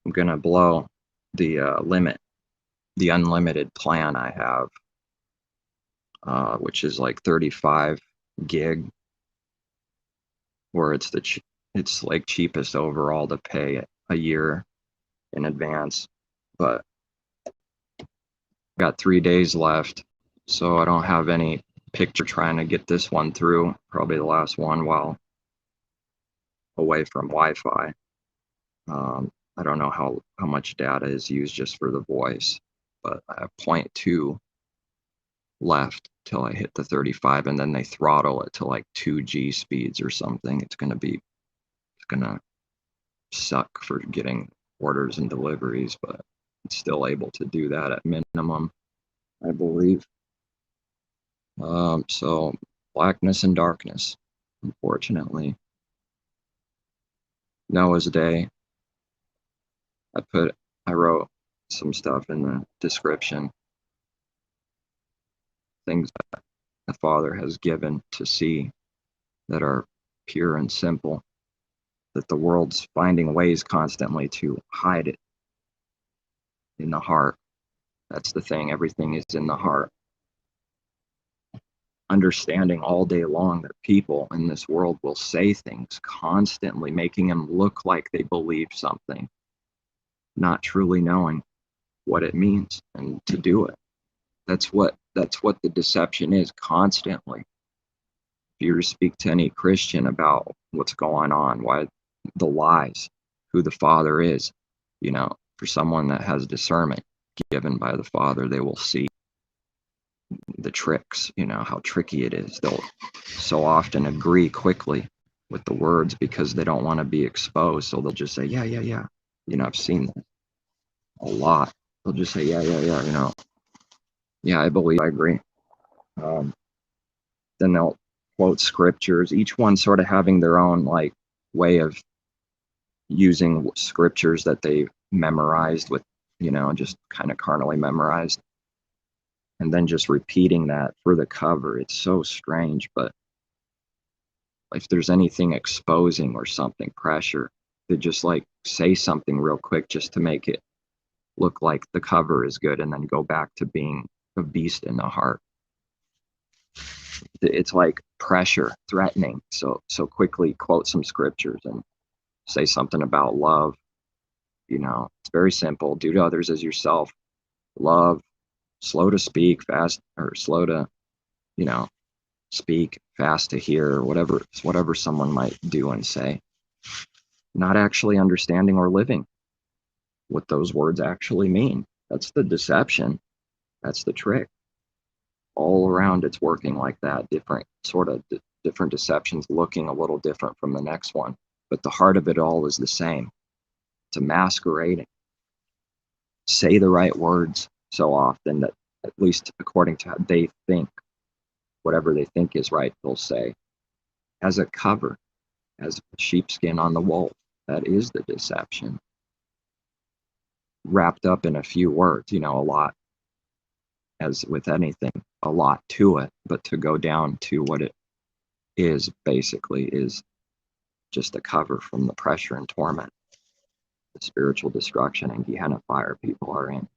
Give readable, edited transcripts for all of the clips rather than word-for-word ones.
I'm gonna blow the limit, the unlimited plan I have, which is like 35 gig, where it's like cheapest overall to pay a year in advance. But got 3 days left, so I don't have any picture trying to get this one through. Probably the last one while away from Wi-Fi. I don't know how much data is used just for the voice, but I have 0.2 left till I hit the 35, and then they throttle it to like 2G speeds or something. It's gonna suck for getting orders and deliveries, but it's still able to do that at minimum, I believe. So blackness and darkness, unfortunately. Noah's Day. I wrote some stuff in the description. Things that the Father has given to see that are pure and simple, that the world's finding ways constantly to hide it in the heart. That's the thing, everything is in the heart. Understanding all day long that people in this world will say things constantly, making them look like they believe something, not truly knowing what it means and to do it. That's what the deception is constantly. If you speak to any Christian about what's going on, why the lies, who the Father is, for someone that has discernment given by the Father, they will see the tricks, how tricky it is. They'll so often agree quickly with the words because they don't want to be exposed. So they'll just say, yeah, yeah, yeah. I've seen that a lot. They'll just say, yeah, yeah, yeah, yeah, I believe, I agree. Then they'll quote scriptures, each one sort of having their own like way of using scriptures that they memorized with, just kind of carnally memorized, and then just repeating that for the cover. It's so strange, but if there's anything exposing or something, pressure, they just like say something real quick just to make it look like the cover is good and then go back to being a beast in the heart. It's like pressure, threatening. So quickly quote some scriptures and say something about love. It's very simple. Do to others as yourself. Love, slow to speak, fast, or slow to, speak, fast to hear, whatever someone might do and say. Not actually understanding or living what those words actually mean. That's the deception. That's the trick. All around it's working like that, different deceptions looking a little different from the next one. But the heart of it all is the same. It's a masquerading. Say the right words so often that, at least according to how they think, whatever they think is right, they'll say, as a cover, as sheepskin on the wolf. That is the deception. Wrapped up in a few words, a lot, as with anything, a lot to it, but to go down to what it is basically is just a cover from the pressure and torment, the spiritual destruction and Gehenna fire people are in.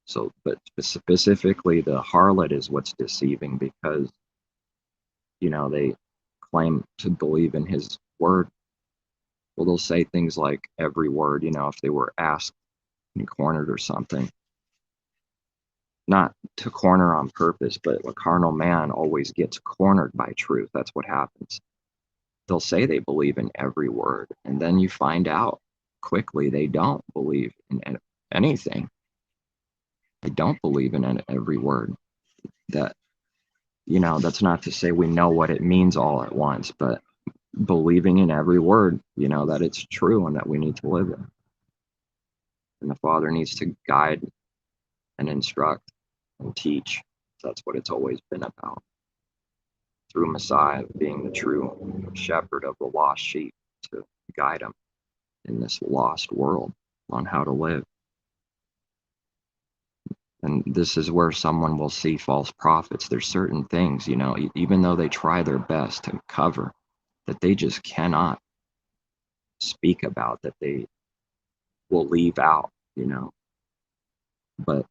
So, but specifically the harlot is what's deceiving, because, they claim to believe in his word. Well, they'll say things like every word, if they were asked and cornered or something. Not to corner on purpose, but a carnal man always gets cornered by truth. That's what happens. They'll say they believe in every word, and then you find out quickly they don't believe in anything. They don't believe in every word. That, that's not to say we know what it means all at once, but believing in every word, that it's true and that we need to live it. And the Father needs to guide and instruct and teach. That's what it's always been about. Through Messiah being the true shepherd of the lost sheep, to guide them in this lost world on how to live. And this is where someone will see false prophets. There's certain things, even though they try their best to cover, that they just cannot speak about, that they will leave out, but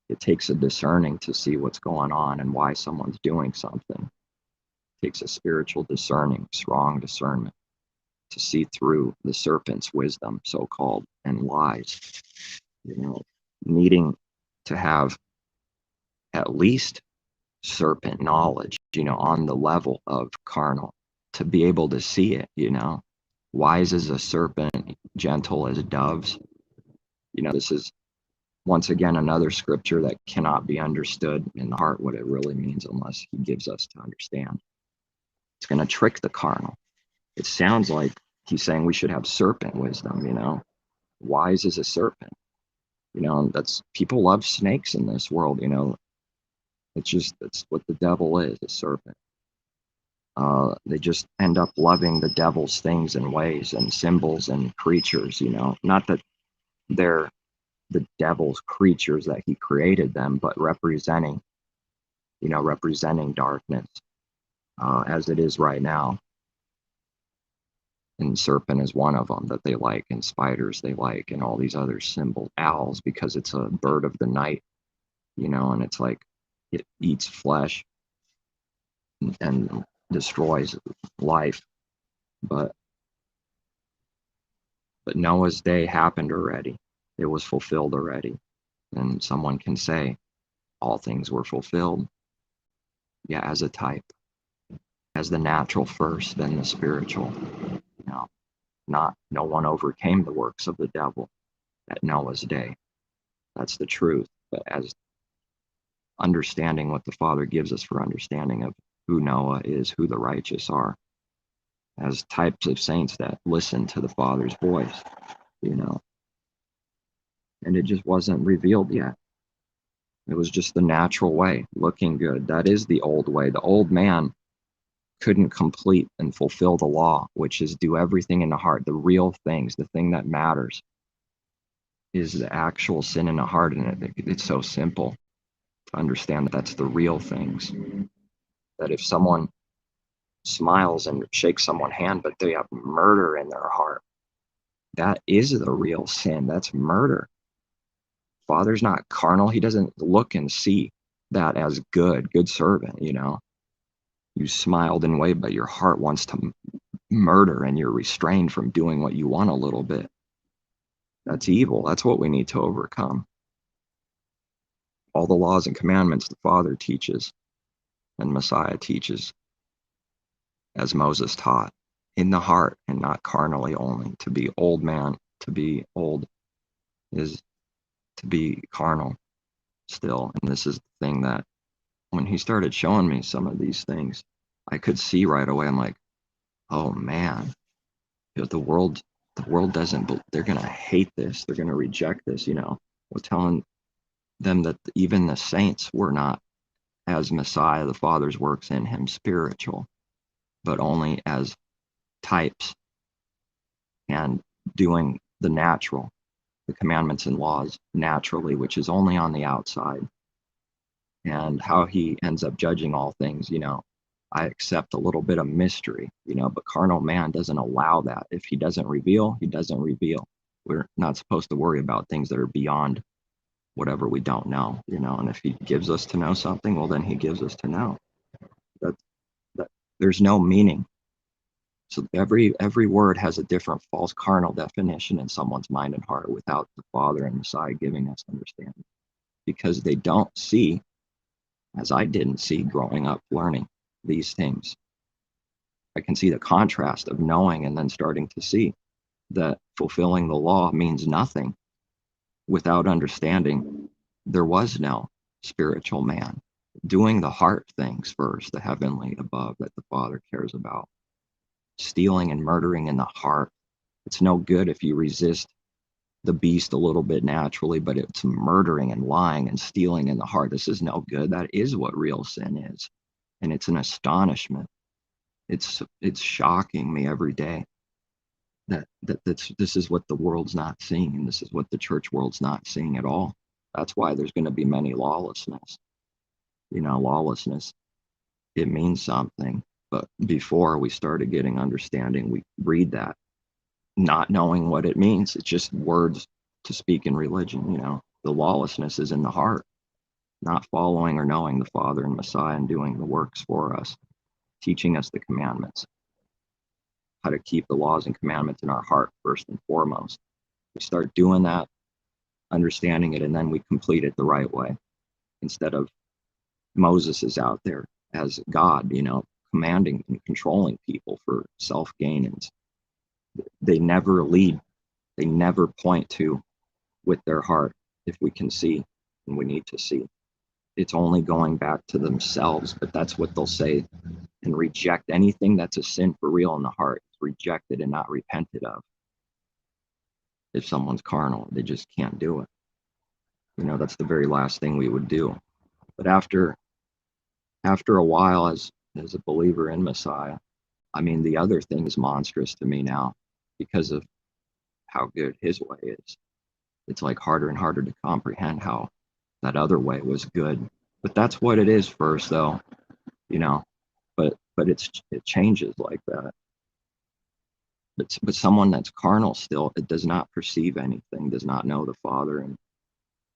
it takes a discerning to see what's going on and why someone's doing something. It takes a spiritual discerning, strong discernment to see through the serpent's wisdom, so-called, and lies. Needing to have at least serpent knowledge, on the level of carnal, to be able to see it, wise as a serpent, gentle as doves. This is once again another scripture that cannot be understood in the heart what it really means unless he gives us to understand. It's going to trick the carnal. It sounds like he's saying we should have serpent wisdom, wise as a serpent. That's, people love snakes in this world, it's what the devil is, a serpent. They just end up loving the devil's things and ways and symbols and creatures, not that they're the devil's creatures that he created them, but representing darkness as it is right now. And serpent is one of them that they like, and spiders they like, and all these other symbols. Owls, because it's a bird of the night, and it's like it eats flesh and destroys life. But Noah's day happened already. It was fulfilled already. And someone can say all things were fulfilled. Yeah, as a type. As the natural first, then the spiritual. No one overcame the works of the devil at Noah's day. That's the truth. But as understanding what the Father gives us for understanding of who Noah is, who the righteous are, as types of saints that listen to the Father's voice, and it just wasn't revealed yet. It was just the natural way, looking good. That is the old way. The old man couldn't complete and fulfill the law, which is do everything in the heart, the real things, the thing that matters is the actual sin in the heart. And it's so simple to understand that that's the real things. That if someone smiles and shakes someone's hand, but they have murder in their heart, that is the real sin. That's murder. Father's not carnal. He doesn't look and see that as good servant, You smiled and waved, but your heart wants to murder and you're restrained from doing what you want a little bit. That's evil. That's what we need to overcome. All the laws and commandments the Father teaches and Messiah teaches, as Moses taught, in the heart and not carnally only. To be old man, to be old is to be carnal still. And this is the thing that when he started showing me some of these things, I could see right away. I'm like, oh man, the world doesn't, they're going to hate this. They're going to reject this, We're telling them that even the saints were not as Messiah, the Father's works in him, spiritual, but only as types and doing the natural, the commandments and laws naturally, which is only on the outside. And how he ends up judging all things, I accept a little bit of mystery, but carnal man doesn't allow that. If he doesn't reveal, he doesn't reveal. We're not supposed to worry about things that are beyond whatever we don't know, and if he gives us to know something, well, then he gives us to know. That there's no meaning. So every word has a different false carnal definition in someone's mind and heart without the Father and Messiah giving us understanding, because they don't see, as I didn't see growing up learning these things. I can see the contrast of knowing and then starting to see that fulfilling the law means nothing without understanding there was no spiritual man doing the heart things first, the heavenly above that the Father cares about. Stealing and murdering in the heart. It's no good if you resist the beast a little bit naturally, but it's murdering and lying and stealing in the heart. This is no good. That is what real sin is. And it's an astonishment. It's shocking me every day that this is what the world's not seeing, and this is what the church world's not seeing at all. That's why there's going to be many lawlessness. Lawlessness, it means something. But before we started getting understanding, we read that not knowing what it means. It's just words to speak in religion, you know. The lawlessness is in the heart, not following or knowing the Father and Messiah and doing the works for us, teaching us the commandments, how to keep the laws and commandments in our heart first and foremost. We start doing that, understanding it, and then we complete it the right way. Instead of Moses is out there as God, you know, commanding and controlling people for self-gain, and they never lead, they never point to with their heart. If we can see, and we need to see, it's only going back to themselves. But that's what they'll say, and reject anything that's a sin for real in the heart. It's rejected and not repented of. If someone's carnal, they just can't do it. You know, that's the very last thing we would do. But after a while, as a believer in Messiah, I mean, the other thing is monstrous to me now because of how good his way is. It's like harder and harder to comprehend how that other way was good. But that's what it is first, though, you know. But it changes like that. But someone that's carnal still, it does not perceive anything, does not know the Father, and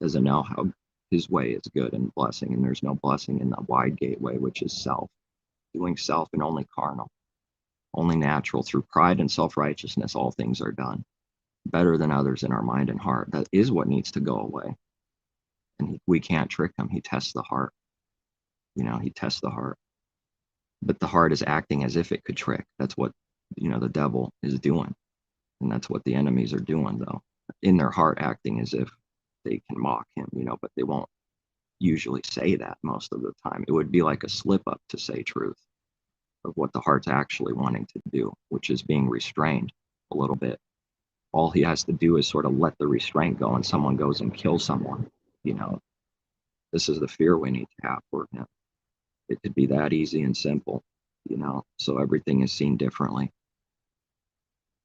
doesn't know how his way is good and blessing. And there's no blessing in the wide gateway, which is self, doing self, and only carnal, only natural. Through pride and self-righteousness, all things are done better than others in our mind and heart. That is what needs to go away. And we can't trick him. He tests the heart. You know, he tests the heart. But the heart is acting as if it could trick. That's what, you know, the devil is doing. And that's what the enemies are doing, though. In their heart, acting as if they can mock him, you know, but they won't usually say that most of the time. It would be like a slip up to say truth of what the heart's actually wanting to do, which is being restrained a little bit. All he has to do is sort of let the restraint go, and someone goes and kills someone. You know, this is the fear we need to have for him. It could be that easy and simple, you know, so everything is seen differently.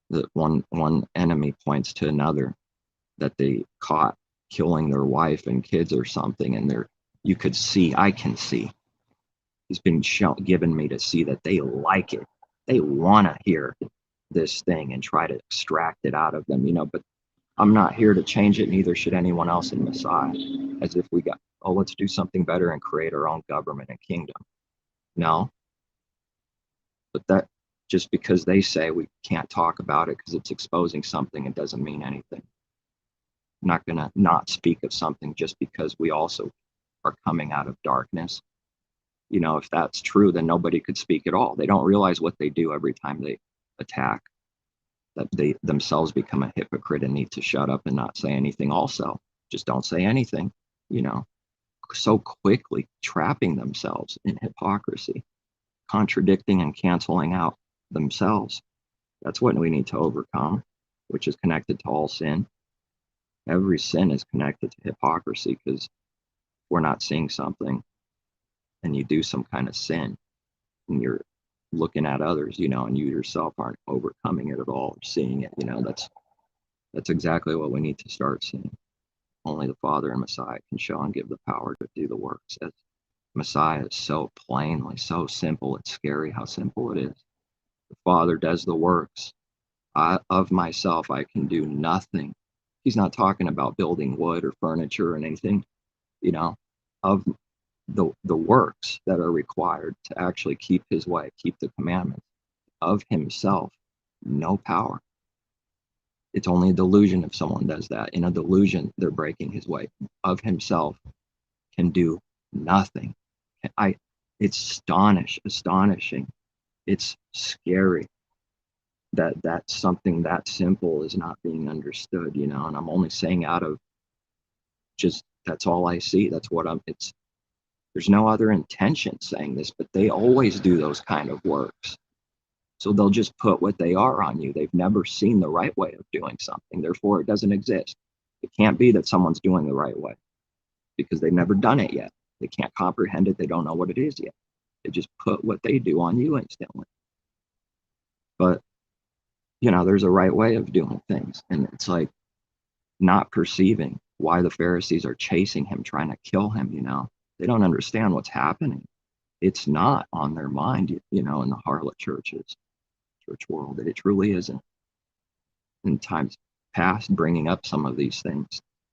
That one enemy points to another that they caught killing their wife and kids or something, and you could see, I can see, he's been given me to see that they like it. They want to hear this thing and try to extract it out of them, you know, but I'm not here to change it, neither should anyone else in Messiah, as if we got, oh, let's do something better and create our own government and kingdom. No. But that, just because they say we can't talk about it because it's exposing something, it doesn't mean anything. I'm not going to not speak of something just because we also are coming out of darkness. You know, if that's true, then nobody could speak at all. They don't realize what they do every time they attack, that they themselves become a hypocrite and need to shut up and not say anything also. Just don't say anything, you know, so quickly trapping themselves in hypocrisy, contradicting and canceling out themselves. That's what we need to overcome, which is connected to all sin. Every sin is connected to hypocrisy, because we're not seeing something and you do some kind of sin and you're looking at others, you know, and you yourself aren't overcoming it at all or seeing it, you know. That's exactly what we need to start seeing. Only the Father and Messiah can show and give the power to do the works. As Messiah is so plainly, so simple, it's scary how simple it is. The Father does the works. Of myself, I can do nothing. He's not talking about building wood or furniture or anything, you know, of the works that are required to actually keep his way, keep the commandments. Of himself, no power. It's only a delusion if someone does that. In a delusion, they're breaking his way. Of himself, can do nothing. It's astonishing. It's scary that something that simple is not being understood, you know. And I'm only saying out of just, that's all I see. That's what there's no other intention saying this, but they always do those kind of works. So they'll just put what they are on you. They've never seen the right way of doing something. Therefore, it doesn't exist. It can't be that someone's doing the right way because they've never done it yet. They can't comprehend it. They don't know what it is yet. They just put what they do on you instantly. But, you know, there's a right way of doing things. And it's like not perceiving why the Pharisees are chasing him, trying to kill him, you know. They don't understand what's happening. It's not on their mind, you know, in the harlot church world. It truly isn't. in times past bringing up some of these things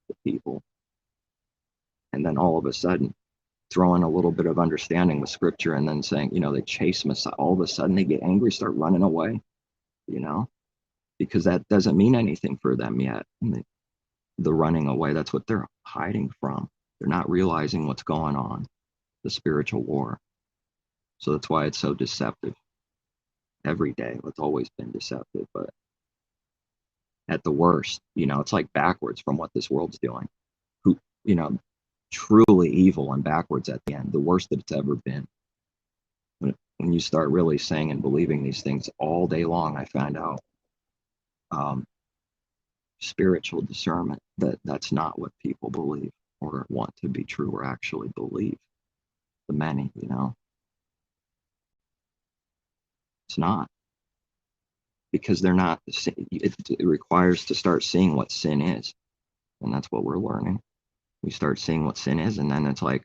to people, and then all of a sudden throwing a little bit of understanding with scripture, and then saying, they chase Messiah. All of a sudden they get angry, start running away, because that doesn't mean anything for them yet. The running away, that's what they're hiding from. They're not realizing what's going on, the spiritual war. So that's why it's so deceptive every day. It's always been deceptive, but at the worst, it's like backwards from what this world's doing. Who, truly evil and backwards at the end, the worst that it's ever been. When you start really saying and believing these things all day long, I found out spiritual discernment that's not what people believe or want to be true or actually believe. The many, it's not, because they're not. It requires to start seeing what sin is, and that's what we're learning. We start seeing what sin is, and then it's like,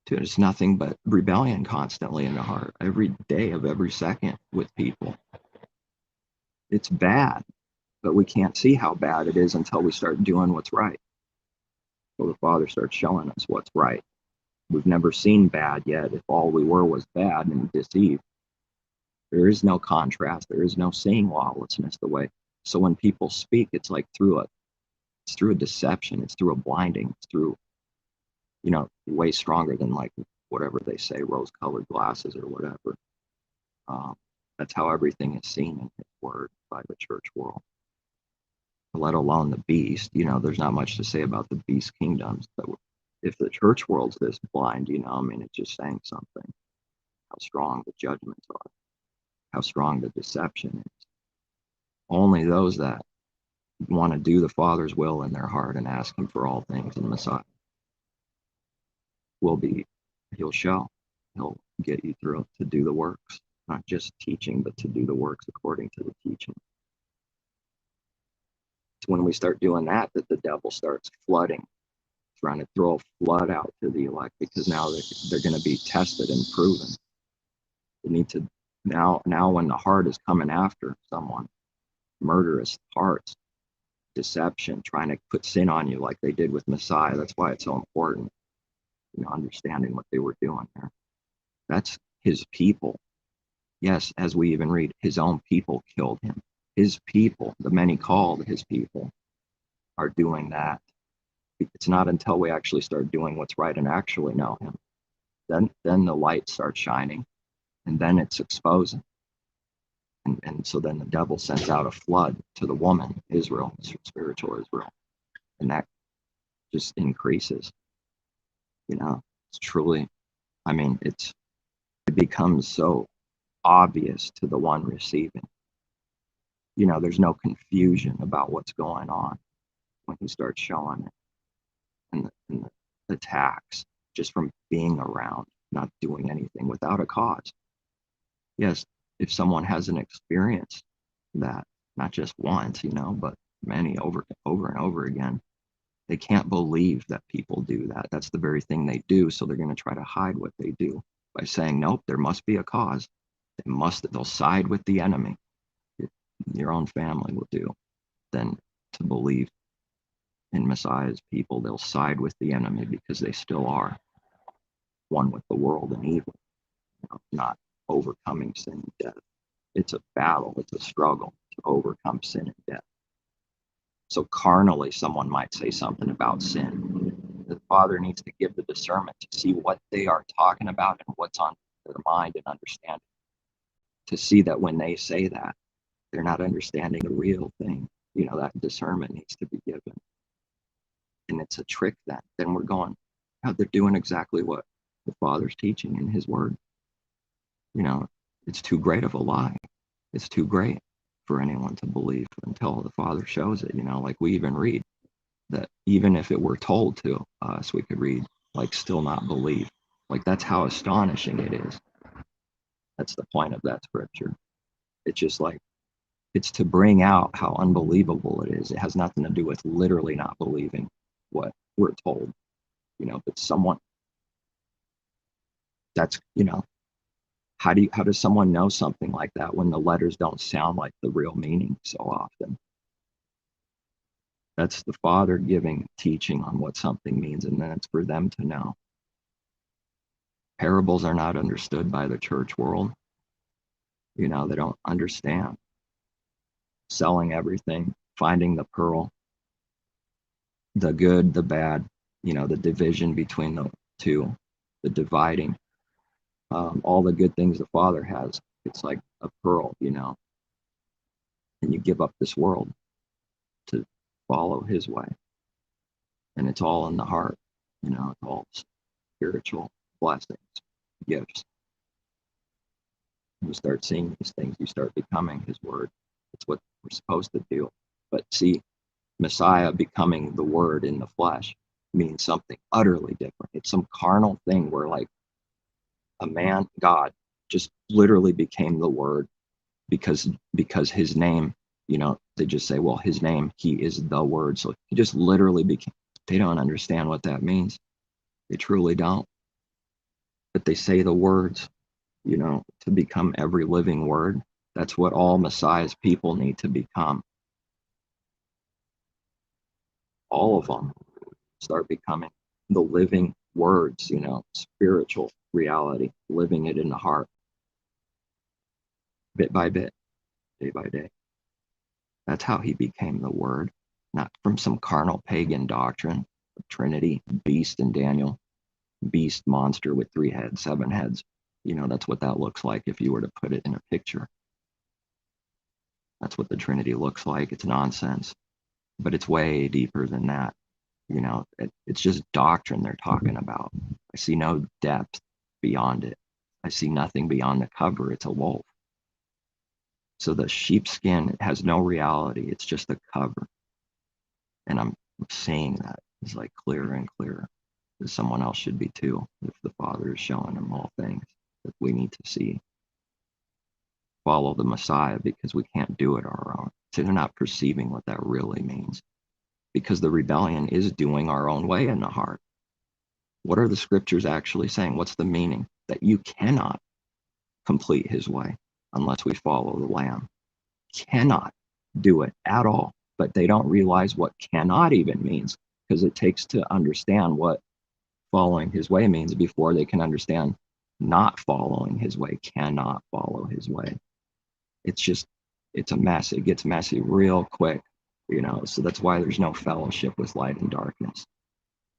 dude, it's nothing but rebellion constantly in the heart, every day of every second with people. It's bad, but we can't see how bad it is until we start doing what's right. So the Father starts showing us what's right. We've never seen bad yet. If all we were was bad and deceive, there is no contrast. There is no seeing lawlessness the way. So when people speak, it's like it's through a deception. It's through a blinding. It's through, way stronger than like whatever they say, rose-colored glasses or whatever. That's how everything is seen in His Word by the church world. Let alone the beast. There's not much to say about the beast kingdoms. But if the church world's this blind, it's just saying something. How strong the judgments are. How strong the deception is. Only those that want to do the Father's will in their heart and ask Him for all things in the Messiah He'll show. He'll get you through to do the works. Not just teaching, but to do the works according to the teaching. It's when we start doing that the devil starts flooding, trying to throw a flood out to the elect, because now they're going to be tested and proven. They need to, now when the heart is coming after someone, murderous hearts, deception, trying to put sin on you like they did with Messiah. That's why it's so important, understanding what they were doing there. That's His people. Yes, as we even read, His own people killed Him. His people, the many called His people, are doing that. It's not until we actually start doing what's right and actually know Him, then the light starts shining, and then it's exposing. And so then the devil sends out a flood to the woman, Israel, spiritual Israel, and that just increases. It's truly, it becomes so obvious to the one receiving. There's no confusion about what's going on when He starts showing it. And the attacks just from being around, not doing anything without a cause. Yes, if someone hasn't experienced that, not just once, but many over and over again, they can't believe that people do that. That's the very thing they do. So they're going to try to hide what they do by saying, nope, there must be a cause. They'll side with the enemy. Your own family will do. Then to believe in Messiah's people, they'll side with the enemy because they still are one with the world and evil, not overcoming sin and death. It's a battle. It's a struggle to overcome sin and death. So carnally, someone might say something about sin. The Father needs to give the discernment to see what they are talking about and what's on their mind and understanding. To see that when they say that, they're not understanding the real thing. That discernment needs to be given. And it's a trick then. Then we're going, they're doing exactly what the Father's teaching in His Word. It's too great of a lie. It's too great for anyone to believe until the Father shows it. Like we even read that even if it were told to us, we could read, like, still not believe. Like, that's how astonishing it is. That's the point of that scripture. It's just like, it's to bring out how unbelievable it is. It has nothing to do with literally not believing what we're told. But someone that's, how does someone know something like that when the letters don't sound like the real meaning so often? That's the Father giving teaching on what something means, and then it's for them to know. Parables are not understood by the church world. They don't understand. Selling everything, finding the pearl, the good, the bad, the division between the two, the dividing, all the good things the Father has. It's like a pearl, and you give up this world to follow his way. And it's all in the heart, it's all spiritual blessings, gifts. You start seeing these things, you start becoming his word. It's what we're supposed to do. But see, Messiah becoming the word in the flesh means something utterly different. It's some carnal thing where like a man, God, just literally became the word because his name, they just say, well, his name, he is the word. So he just literally became, they don't understand what that means. They truly don't. But they say the words, to become every living word. That's what all Messiah's people need to become. All of them start becoming the living words, spiritual reality, living it in the heart, bit by bit, day by day. That's how he became the word, not from some carnal pagan doctrine of Trinity, beast in Daniel, beast monster with 3 heads, 7 heads. That's what that looks like if you were to put it in a picture. That's what the Trinity looks like. It's nonsense, but it's way deeper than that. It's just doctrine they're talking about. I see no depth beyond it. I see nothing beyond the cover. It's a wolf. So the sheepskin has no reality. It's just a cover. And I'm seeing that it's like clearer and clearer. As someone else should be too, if the Father is showing them all things that we need to see. Follow the Messiah because we can't do it our own. So they're not perceiving what that really means. Because the rebellion is doing our own way in the heart. What are the scriptures actually saying? What's the meaning? That you cannot complete his way unless we follow the Lamb. Cannot do it at all. But they don't realize what cannot even means, because it takes to understand what following his way means before they can understand not following his way, cannot follow his way. It's a mess. It gets messy real quick, so that's why there's no fellowship with light and darkness.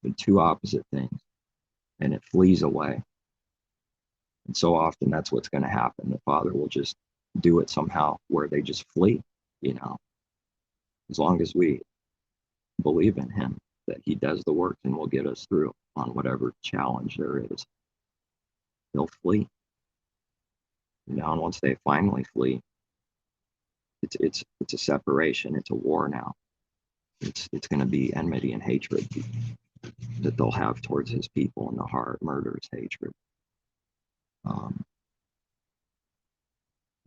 The two opposite things, and it flees away. And so often that's what's going to happen. The Father will just do it somehow where they just flee, as long as we believe in him, that he does the work and will get us through on whatever challenge there is. They'll flee. And once they finally flee, it's a separation. It's a war now. It's going to be enmity and hatred that they'll have towards his people in the heart, murderous hatred.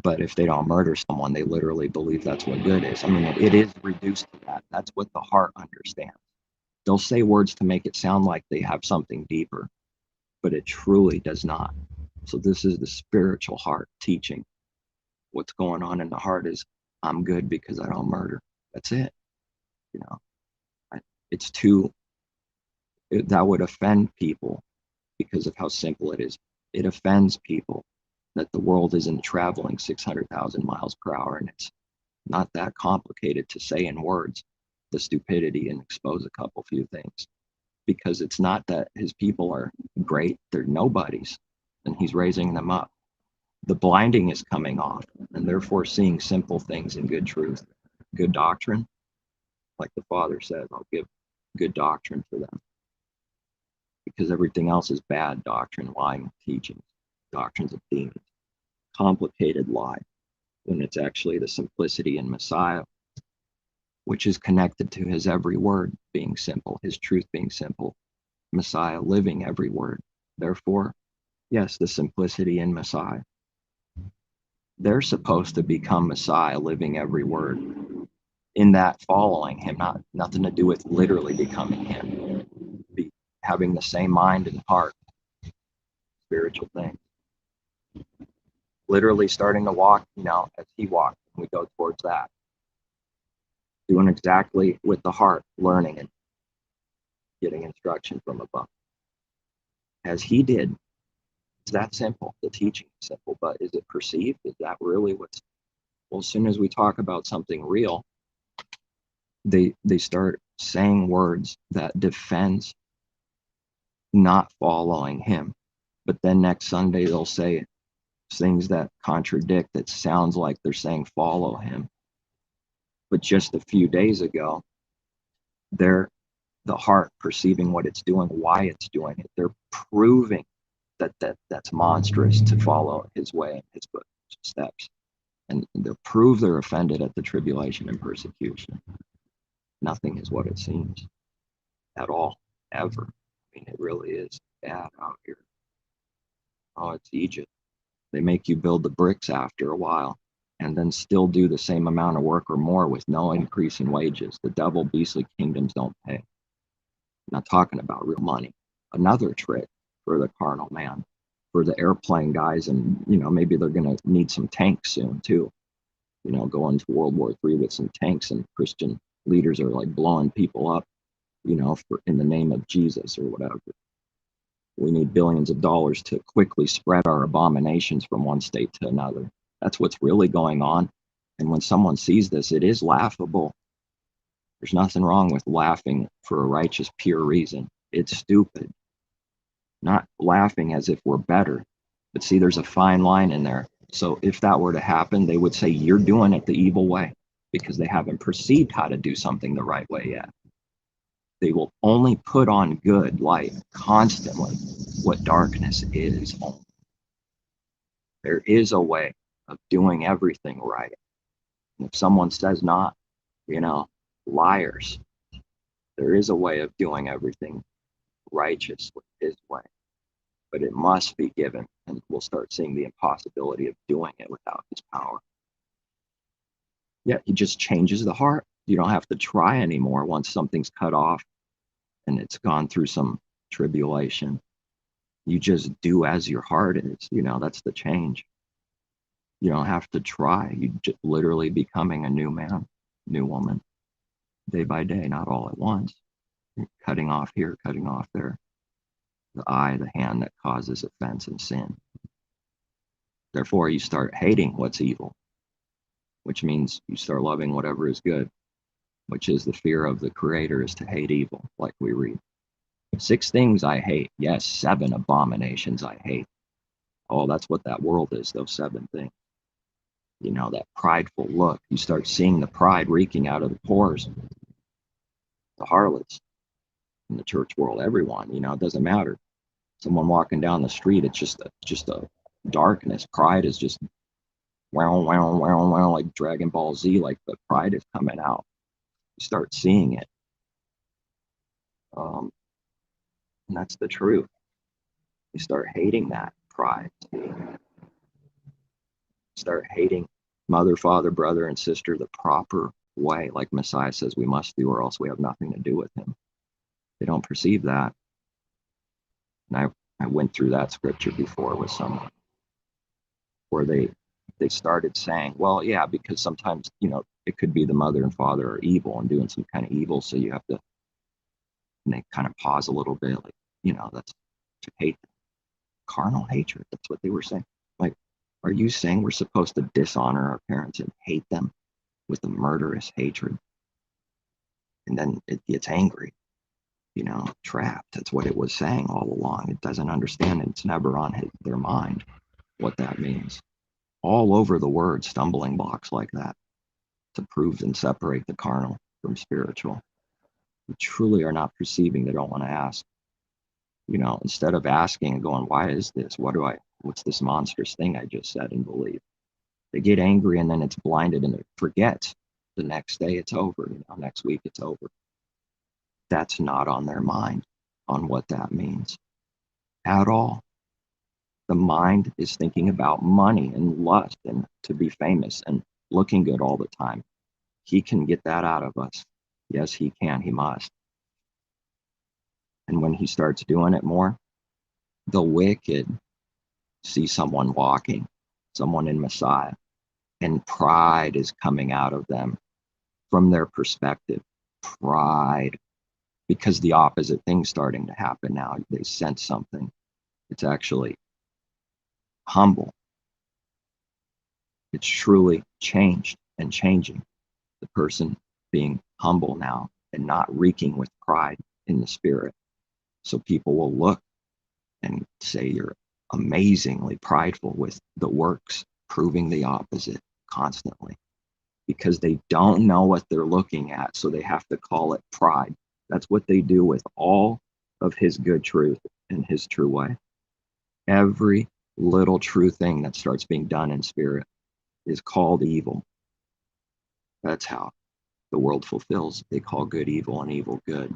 But if they don't murder someone, they literally believe that's what good is. I mean, it is reduced to that. That's what the heart understands. They'll say words to make it sound like they have something deeper, but it truly does not. So this is the spiritual heart teaching. What's going on in the heart is, I'm good because I don't murder. That's it. It's that would offend people because of how simple it is. It offends people that the world isn't traveling 600,000 miles per hour, and it's not that complicated to say in words the stupidity and expose a few things, because it's not that his people are great, they're nobodies, and he's raising them up. The blinding is coming off, and therefore seeing simple things in good truth, good doctrine. Like the Father says, I'll give good doctrine for them, because everything else is bad doctrine, lying teachings, doctrines of demons, complicated lie, when it's actually the simplicity in Messiah, which is connected to his every word being simple, his truth being simple, Messiah living every word. Therefore, yes, the simplicity in Messiah. They're supposed to become Messiah living every word. In that following him, nothing to do with literally becoming him, having the same mind and heart, spiritual thing. literally starting to walk, as he walked. We go towards that. Doing exactly with the heart, learning and getting instruction from above. As he did. It's that simple. The teaching is simple, but is it perceived? Is that really what's... Well, as soon as we talk about something real, they start saying words that defends not following him. But then next Sunday they'll say things that contradict, that sounds like they're saying follow him. But just a few days ago, they're the heart perceiving what it's doing, why it's doing it. They're proving that's monstrous to follow his way, his steps. And they'll prove they're offended at the tribulation and persecution. Nothing is what it seems at all, ever. I mean, it really is bad out here. Oh, it's Egypt. They make you build the bricks after a while and then still do the same amount of work or more with no increase in wages. The devil beastly kingdoms don't pay. I'm not talking about real money. Another trick for the carnal man, for the airplane guys, and maybe they're going to need some tanks soon too. Go into World War III with some tanks, and Christian leaders are like blowing people up, in the name of Jesus or whatever. We need billions of dollars to quickly spread our abominations from one state to another. That's what's really going on. And when someone sees this, it is laughable. There's nothing wrong with laughing for a righteous, pure reason. It's stupid. Not laughing as if we're better. But see, there's a fine line in there. So if that were to happen, they would say you're doing it the evil way because they haven't perceived how to do something the right way yet. They will only put on good light constantly what darkness is only. There is a way of doing everything right. And if someone says not, liars, there is a way of doing everything righteous with his way. But it must be given, and we'll start seeing the impossibility of doing it without his power. Yeah, he just changes the heart. You don't have to try anymore once something's cut off and it's gone through some tribulation. You just do as your heart is. That's the change. You don't have to try. You just literally becoming a new man, new woman, day by day, not all at once. You're cutting off here, cutting off there. The eye, the hand that causes offense and sin. Therefore, you start hating what's evil, which means you start loving whatever is good, which is the fear of the Creator is to hate evil, like we read. 6 things I hate. Yes, 7 abominations I hate. Oh, that's what that world is, those 7 things. That prideful look. You start seeing the pride reeking out of the pores. The harlots in the church world, everyone, it doesn't matter. Someone walking down the street, it's just a darkness. Pride is just wow, wow, wow, wow, like Dragon Ball Z, like the pride is coming out. You start seeing it. And that's the truth. You start hating that pride. Start hating mother, father, brother, and sister the proper way, like Messiah says we must do, or else we have nothing to do with him. They don't perceive that. And I went through that scripture before with someone where they started saying, well, yeah, because sometimes, it could be the mother and father are evil and doing some kind of evil, so you have to, and they kind of pause a little bit, like, that's to hate them. Carnal hatred, that's what they were saying. Like, are you saying we're supposed to dishonor our parents and hate them with a murderous hatred? And then it gets angry, trapped. That's what it was saying all along. It doesn't understand it. It's never on their mind what that means. All over the word, stumbling blocks like that to prove and separate the carnal from spiritual. We truly are not perceiving. They don't want to ask. Instead of asking and going, why is this? What's this monstrous thing I just said and believe? They get angry and then it's blinded and it forgets. The next day it's over. Next week it's over. That's not on their mind on what that means at all. The mind is thinking about money and lust and to be famous and looking good all the time. He can get that out of us. Yes, he can. He must. And when he starts doing it more, the wicked see someone walking someone in Messiah, and pride is coming out of them from their perspective. Pride, because the opposite thing's starting to happen now. They sense something. It's actually humble. It's truly changed and changing. The person being humble now and not reeking with pride in the spirit. So people will look and say you're amazingly prideful with the works, proving the opposite constantly, because they don't know what they're looking at, so they have to call it pride. That's what they do with all of his good truth and his true way. Every little true thing that starts being done in spirit is called evil. That's how the world fulfills. They call good evil and evil good.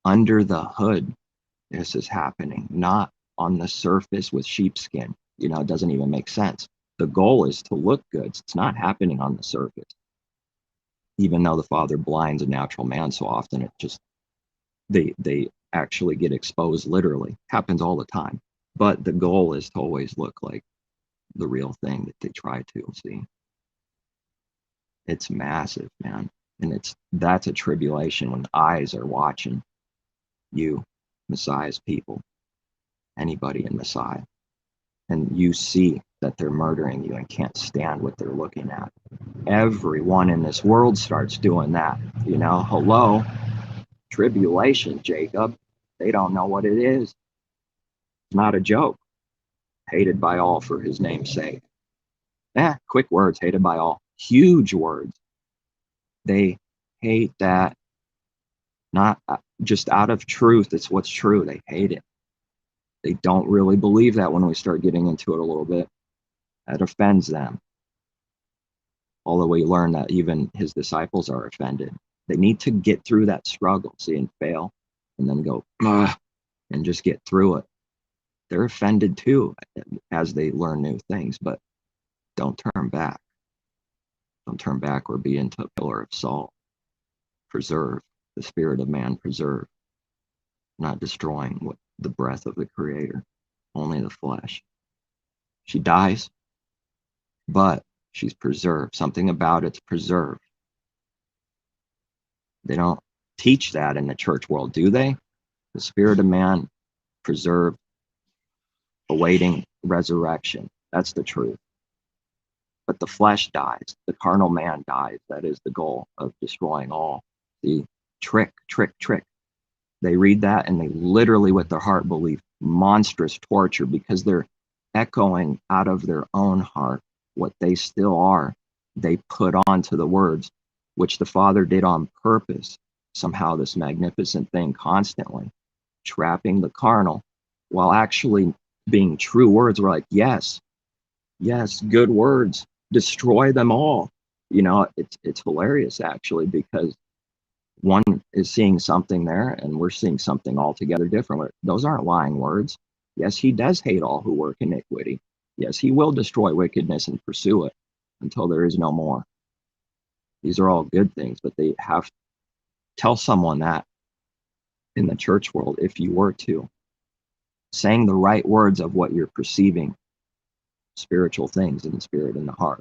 Under the hood, this is happening, not on the surface with sheepskin. You know, it doesn't even make sense. The goal is to look good. It's not happening on the surface. Even though the Father blinds a natural man so often, it just, they actually get exposed literally. Happens all the time. But the goal is to always look like the real thing that they try to see. It's massive, man. And that's a tribulation when eyes are watching you, Messiah's people, anybody in Messiah, and you see that they're murdering you and can't stand what they're looking at. Everyone in this world starts doing that. You know, hello, tribulation, Jacob. They don't know what it is. It's not a joke. Hated by all for his name's sake. Quick words, hated by all. Huge words. They hate that, not just out of truth. It's what's true. They hate it. They don't really believe that when we start getting into it a little bit. That offends them. Although we learn that even his disciples are offended. They need to get through that struggle, see, and fail, and then go, and just get through it. They're offended too as they learn new things, but don't turn back. Don't turn back or be into a pillar of salt. Preserve the spirit of man, preserve, not destroying what the breath of the Creator, only the flesh. She dies, but she's preserved. Something about it's preserved. They don't teach that in the church world, do they? The spirit of man preserved, awaiting resurrection. That's the truth. But the flesh dies. The carnal man dies. That is the goal of destroying all. The trick. They read that and they literally with their heart believe monstrous torture because they're echoing out of their own heart what they still are. They put on to the words, which the Father did on purpose. Somehow this magnificent thing constantly trapping the carnal while actually being true words. We're like, yes, good words, destroy them all. You know, it's hilarious actually, because one is seeing something there and we're seeing something altogether different. Those aren't lying words. Yes, he does hate all who work iniquity. Yes, he will destroy wickedness and pursue it until there is no more. These are all good things, but they have to tell someone that in the church world, if you were to, saying the right words of what you're perceiving, spiritual things in the spirit and the heart.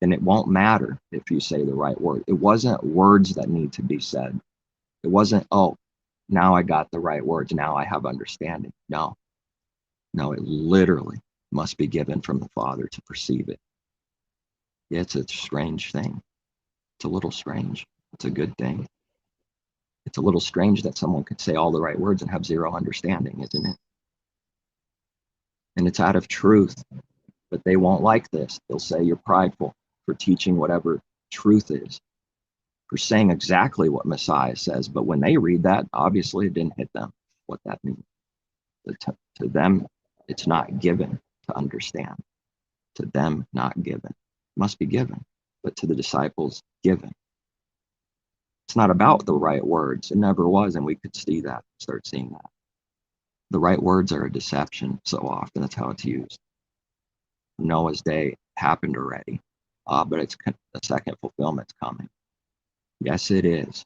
And it won't matter if you say the right word. It wasn't words that need to be said. It wasn't, oh, now I got the right words, now I have understanding. No, it literally must be given from the Father to perceive it. Yeah, it's a strange thing. It's a little strange. It's a good thing. It's a little strange that someone could say all the right words and have zero understanding, isn't it? And it's out of truth, but they won't like this. They'll say you're prideful for teaching whatever truth is, for saying exactly what Messiah says. But when they read that, obviously it didn't hit them what that means. To them, it's not given to understand. To them, not given. It must be given, but to the disciples, given. It's not about the right words. It never was, and we could see that, start seeing that. The right words are a deception so often. That's how it's used. Noah's day happened already, but it's the second fulfillment's coming. Yes, it is.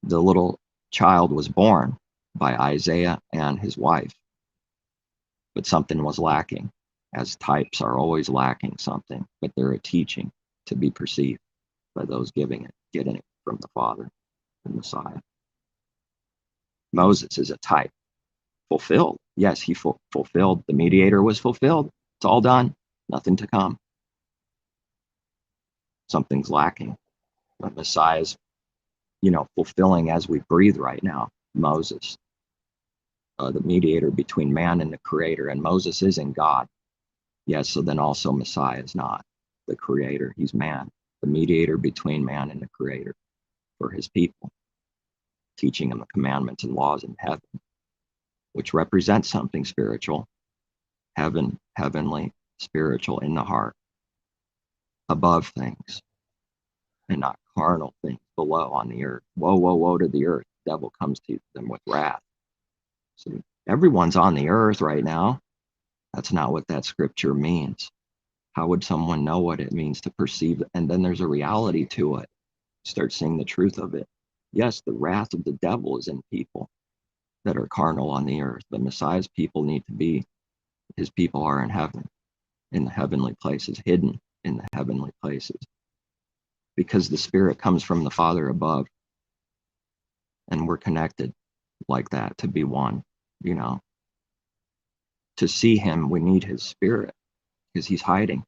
The little child was born by Isaiah and his wife, but something was lacking. as types are always lacking something, but they're a teaching to be perceived by those giving it, getting it from the Father, the Messiah. Moses is a type, fulfilled. Yes, he fulfilled. The mediator was fulfilled. It's all done. Nothing to come. Something's lacking. But Messiah's, fulfilling as we breathe right now. Moses, the mediator between man and the Creator, and Moses isn't God. Yes, so then also Messiah is not the Creator. He's man, the mediator between man and the Creator for his people, teaching them the commandments and laws in heaven, which represents something spiritual, heavenly, spiritual in the heart, above things, and not carnal things below on the earth. Woe, woe, woe to the earth. The devil comes to them with wrath. So everyone's on the earth right now. That's not what that scripture means. How would someone know what it means to perceive? And then there's a reality to it. Start seeing the truth of it. Yes, the wrath of the devil is in people that are carnal on the earth, but Messiah's people need to be, his people are in heaven, in the heavenly places, hidden in the heavenly places, because the Spirit comes from the Father above, and we're connected like that to be one. To see him, we need his Spirit, because he's hiding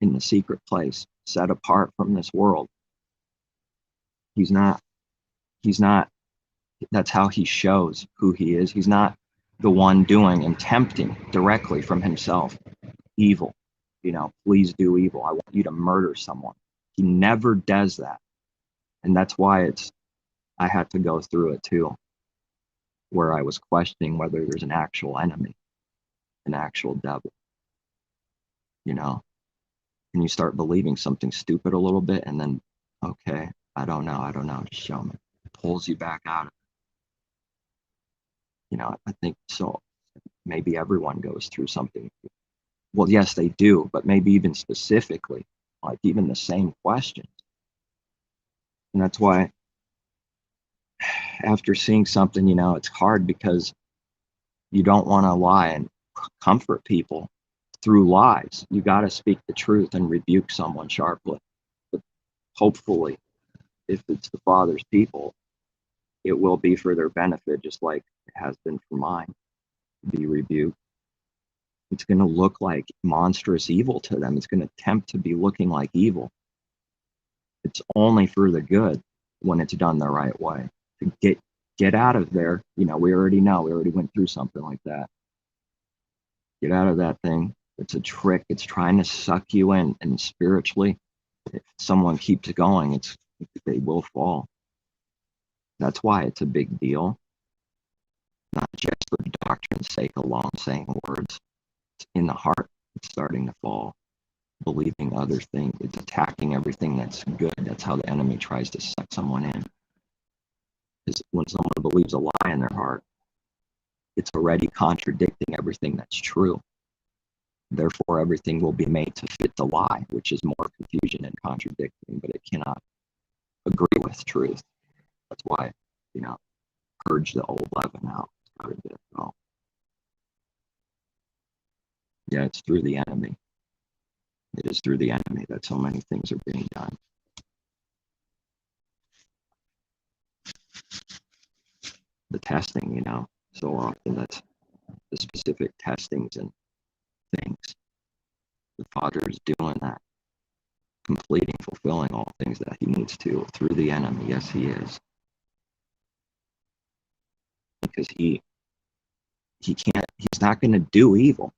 in the secret place, set apart from this world. He's not, that's how he shows who he is. He's not the one doing and tempting directly from himself evil. Please do evil. I want you to murder someone. He never does that. And that's why I had to go through it too, where I was questioning whether there's an actual enemy, an actual devil. And you start believing something stupid a little bit, and then, okay, I don't know, just show me. It pulls you back out of it. I think so. Maybe everyone goes through something. Well, yes, they do, but maybe even specifically, like even the same questions. And that's why after seeing something, it's hard, because you don't want to lie and comfort people through lies. You got to speak the truth and rebuke someone sharply. But hopefully, if it's the Father's people, it will be for their benefit, just like it has been for mine. Be rebuked. It's going to look like monstrous evil to them. It's going to tempt to be looking like evil. It's only for the good when it's done the right way. To get out of there, we already know. We already went through something like that. Get out of that thing. It's a trick. It's trying to suck you in, and spiritually, if someone keeps going, they will fall. That's why it's a big deal. Not just for doctrine's sake alone, saying words. It's in the heart. It's starting to fall. Believing other things. It's attacking everything that's good. That's how the enemy tries to suck someone in. Is when someone believes a lie in their heart, it's already contradicting everything that's true. Therefore, everything will be made to fit the lie, which is more confusion and contradicting, but it cannot agree with truth. That's why, purge the old leaven out. Yeah, it's through the enemy. It is through the enemy that so many things are being done. The testing, so often that's the specific testings and things. The Father is doing that, completing, fulfilling all things that he needs to through the enemy. Yes, he is. Because he's not going to do evil,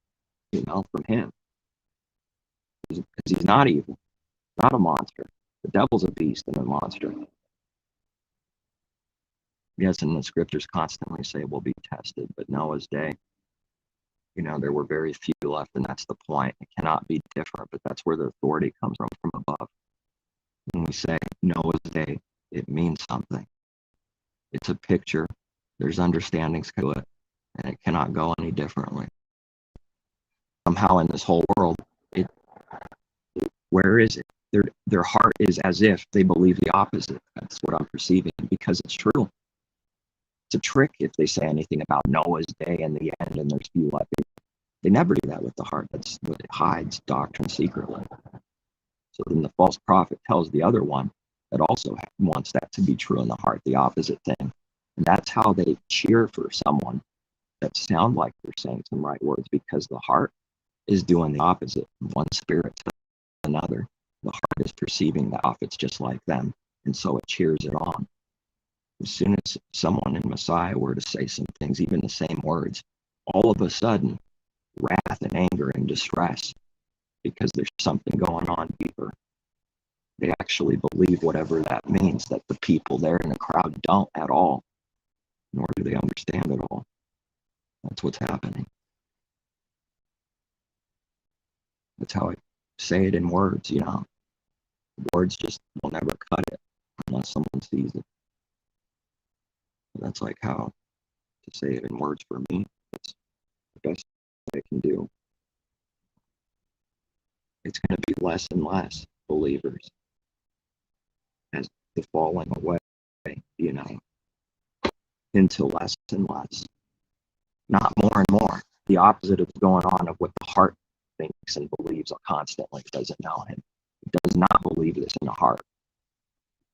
from him. Because he's not evil, not a monster. The devil's a beast and a monster. Yes, and the scriptures constantly say we'll be tested, but Noah's day, there were very few left, and that's the point. It cannot be different, but that's where the authority comes from above. When we say Noah's day, it means something. It's a picture. There's understandings to it, and it cannot go any differently. Somehow in this whole world, where is it? Their heart is as if they believe the opposite. That's what I'm perceiving, because it's true. It's a trick if they say anything about Noah's day and the end, and there's few left. They never do that with the heart. That's what it hides doctrine secretly. So then the false prophet tells the other one that also wants that to be true in the heart, the opposite thing. And that's how they cheer for someone that sound like they're saying some right words, because the heart is doing the opposite. One spirit to another. The heart is perceiving the opposites just like them, and so it cheers it on. As soon as someone in Messiah were to say some things, even the same words, all of a sudden, wrath and anger and distress, because there's something going on deeper. They actually believe whatever that means, that the people there in the crowd don't at all, nor do they understand at all. That's what's happening. That's how I say it in words, you know. Words just will never cut it unless someone sees it. That's like how to say it in words for me. It's the best I can do. It's going to be less and less believers as the falling away, you know, into less and less. Not more and more. The opposite is going on of what the heart thinks and believes constantly. It doesn't know him. It does not believe this in the heart,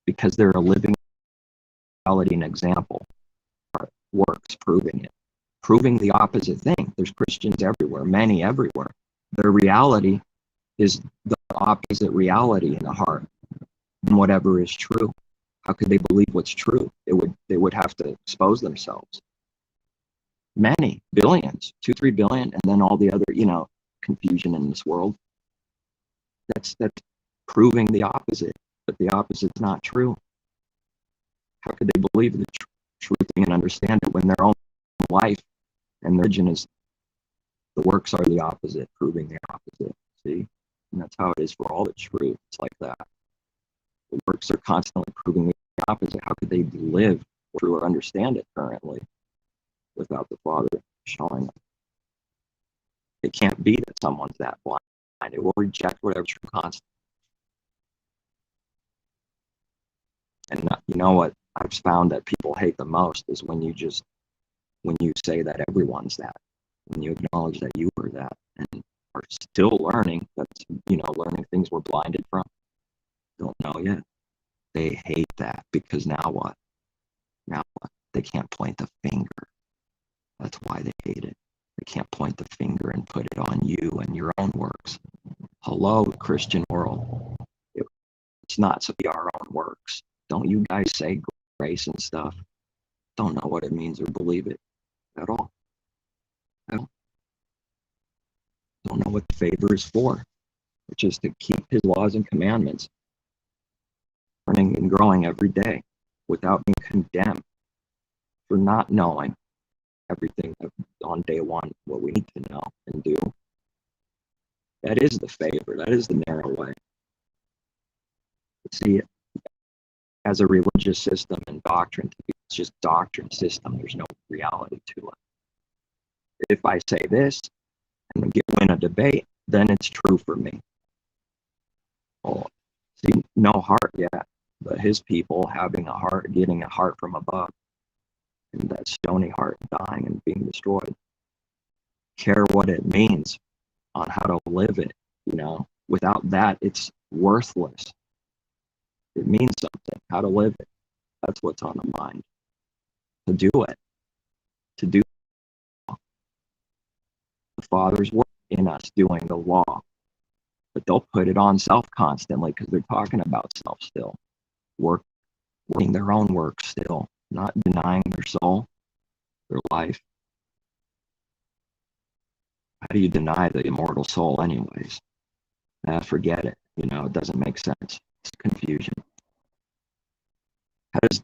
because they're a living reality and example. Works proving the opposite thing. There's Christians everywhere, many everywhere. Their reality is the opposite reality in the heart, and whatever is true. How could they believe what's true? They would have to expose themselves. Many billions, 2-3 billion, and then all the other, you know, confusion in this world. That's proving the opposite, but the opposite's not true. How could they believe the truth and understand it when their own life and their religion is, the works are the opposite, proving the opposite? See? And that's how it is for all the truth. It's like that. The works are constantly proving the opposite. How could they live through or understand it currently without the Father showing them? It can't be that someone's that blind. It will reject whatever true constant. And you know what I've found that people hate the most is when you say that everyone's that, when you acknowledge that you are that and are still learning, that's, you know, learning things we're blinded from, don't know yet. They hate that, because now what? Now what? They can't point the finger. That's why they hate it. They can't point the finger and put it on you and your own works. Hello, Christian world. It's not to be our own works. Don't you guys say grace and stuff? Don't know what it means or believe it at all. Don't know what the favor is for, which is to keep his laws and commandments, learning and growing every day without being condemned for not knowing everything on day one, what we need to know and do. That is the favor. That is the narrow way. See, as a religious system and doctrine, it's just doctrine system. There's no reality to it. If I say this and win a debate, then it's true for me. Well, see, no heart yet, but his people having a heart, getting a heart from above, and that stony heart dying and being destroyed. Care what it means on how to live it, you know. Without that, it's worthless. It means something, how to live it. That's what's on the mind. To do it. To do the Father's work in us doing the law. But they'll put it on self constantly because they're talking about self still. Working their own work still. Not denying their soul, their life. How do you deny the immortal soul anyways? Forget it. You know, it doesn't make sense. It's confusion.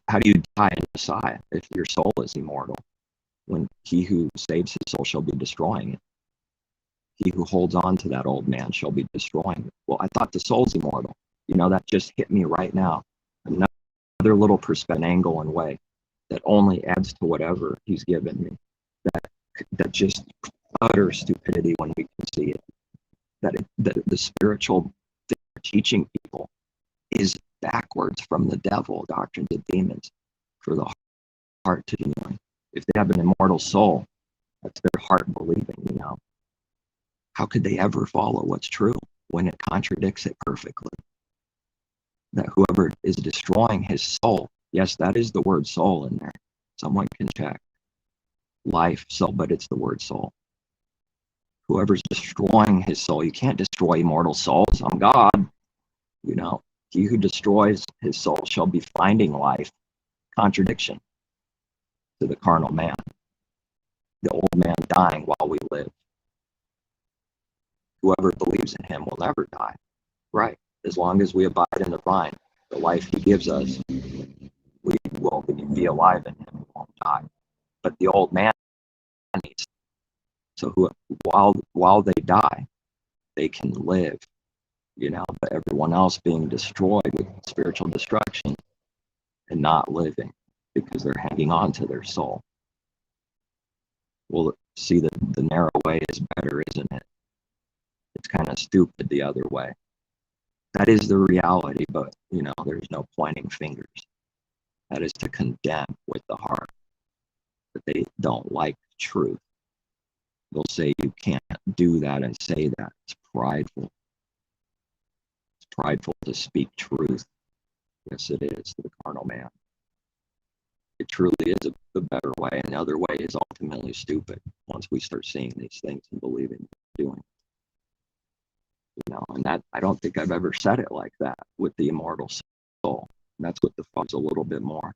How do you die in Messiah if your soul is immortal? When he who saves his soul shall be destroying it. He who holds on to that old man shall be destroying it. Well, I thought the soul's immortal. You know, that just hit me right now. Another little perspective, angle and way that only adds to whatever he's given me. That just utter stupidity when we can see it. That the spiritual teaching people is backwards from the devil, doctrines of demons, for the heart to be knowing. If they have an immortal soul, that's their heart believing, you know. How could they ever follow what's true when it contradicts it perfectly? That whoever is destroying his soul, yes, that is the word soul in there. Someone can check. Life, soul, but it's the word soul. Whoever's destroying his soul, you can't destroy immortal souls. I'm God. You know, he who destroys his soul shall be finding life. Contradiction to the carnal man. The old man dying while we live. Whoever believes in him will never die. Right. As long as we abide in the vine, the life he gives us, we will be alive in him. We won't die. But the old man needs. So while they die, they can live. You know, but everyone else being destroyed with spiritual destruction and not living because they're hanging on to their soul. Well, see, the narrow way is better, isn't it? It's kind of stupid the other way. That is the reality, but, you know, there's no pointing fingers. That is to condemn with the heart. But they don't like truth. They'll say you can't do that and say that. It's prideful. It's prideful to speak truth. Yes, it is to the carnal man. It truly is the better way, and the other way is ultimately stupid once we start seeing these things and believing and doing. You know, and that I don't think I've ever said it like that with the immortal soul. And that's what defines a little bit more.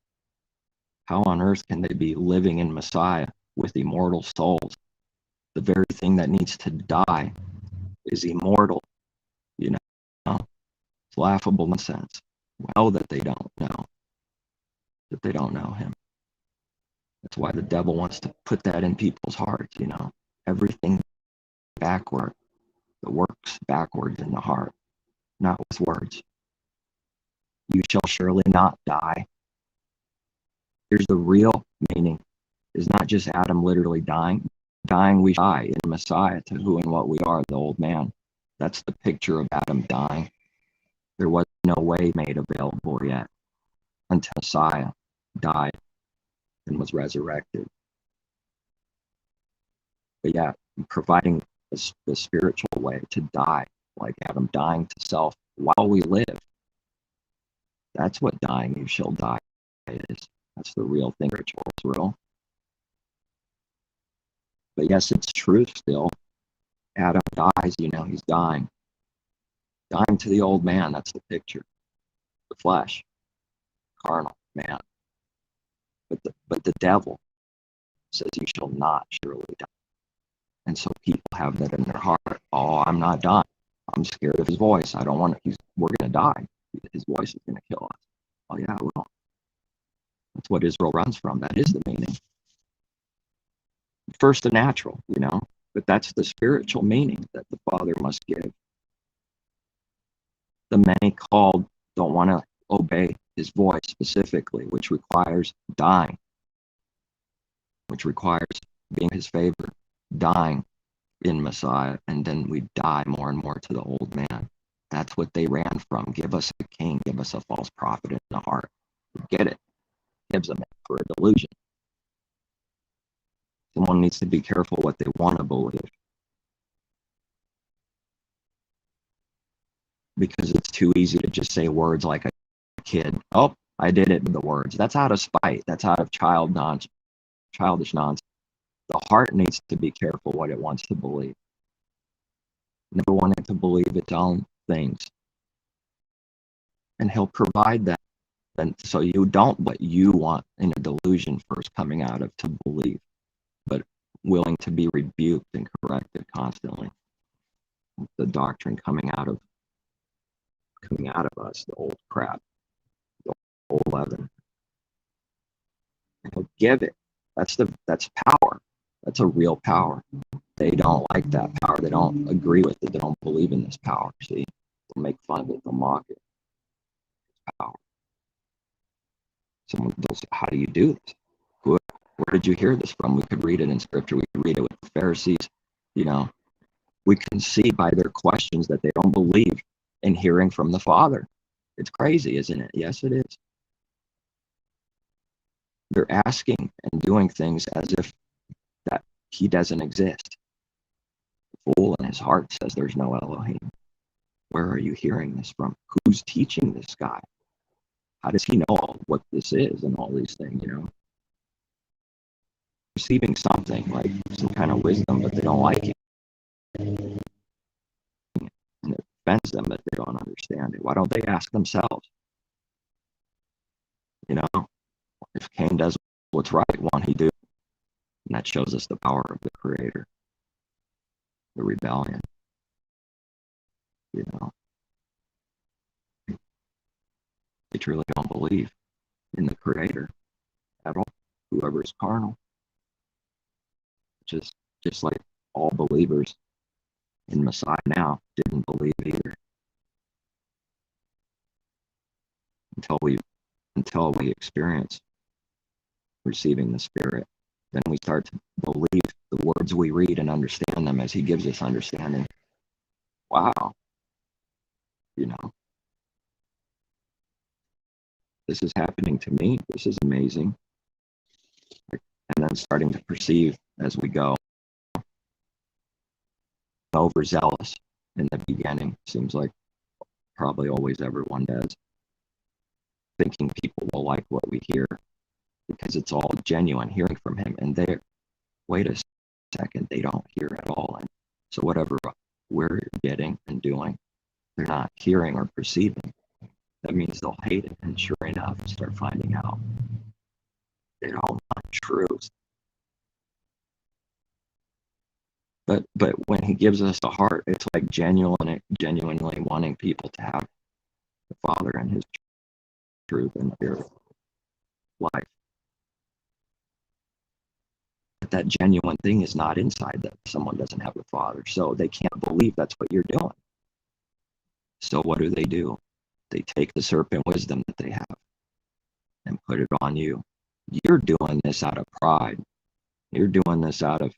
How on earth can they be living in Messiah with immortal souls? The very thing that needs to die is immortal. You know, it's laughable nonsense. Well, that they don't know. That they don't know him. That's why the devil wants to put that in people's hearts, you know. Everything backward. The works backwards in the heart, not with words. You shall surely not die. Here's the real meaning. Is not just Adam literally dying. Dying we die in Messiah to who and what we are, the old man. That's the picture of Adam dying. There was no way made available yet until Messiah died and was resurrected. But yeah, providing the spiritual way to die, like Adam dying to self while we live. That's what dying you shall die is. That's the real thing. Ritual is real. But yes, it's true still. Adam dies, you know, he's dying. Dying to the old man, that's the picture. The flesh, carnal man. But the devil says you shall not surely die. And so people have that in their heart. Oh, I'm not dying. I'm scared of his voice. I don't want to. We're going to die. His voice is going to kill us. Oh, yeah, well, that's what Israel runs from. That is the meaning. First, the natural, you know, but that's the spiritual meaning that the Father must give. The many called don't want to obey his voice specifically, which requires dying, which requires being his favor, dying in Messiah, and then we die more and more to the old man. That's what they ran from. Give us a king, give us a false prophet in the heart. Get it. Gives them for a delusion. Someone needs to be careful what they want to believe. Because it's too easy to just say words like a kid. Oh, I did it with the words. That's out of spite. That's out of childish nonsense. The heart needs to be careful what it wants to believe. Never wanting to believe its own things. And he'll provide that. And so you don't what you want in a delusion first coming out of to believe, but willing to be rebuked and corrected constantly. The doctrine coming out of us, the old crap, the old leaven. And he'll give it. That's power. That's a real power. They don't like that power. They don't agree with it. They don't believe in this power. See, they'll make fun of it. They'll mock it. Power. Someone will say, how do you do this? Where did you hear this from? We could read it in scripture. We could read it with the Pharisees. You know, we can see by their questions that they don't believe in hearing from the Father. It's crazy, isn't it? Yes, it is. They're asking and doing things as if that he doesn't exist. fool and his heart says there's no Elohim. Where are you hearing this from? Who's teaching this guy? How does he know what this is and all these things, you know? Receiving something, like some kind of wisdom, but they don't like it. And it offends them that they don't understand it. Why don't they ask themselves? You know, if Cain does what's right, won't he do? And that shows us the power of the Creator, the rebellion, you know. They truly don't believe in the Creator at all. Whoever is carnal, just like all believers in Messiah now didn't believe either until we experience receiving the Spirit. Then we start to believe the words we read and understand them as He gives us understanding. Wow, you know, this is happening to me. This is amazing. And then starting to perceive as we go. Overzealous in the beginning, seems like probably always everyone does, thinking people will like what we hear because it's all genuine, hearing from Him. And they're, wait a second, they don't hear at all. And so whatever we're getting and doing, they're not hearing or perceiving. That means they'll hate it. And sure enough, start finding out they don't want truth. But when He gives us a heart, it's like genuinely wanting people to have the Father and His truth in their life. But that genuine thing is not inside them. Someone doesn't have the Father, so they can't believe that's what you're doing. So what do? They take the serpent wisdom that they have and put it on you. You're doing this out of pride. You're doing this out of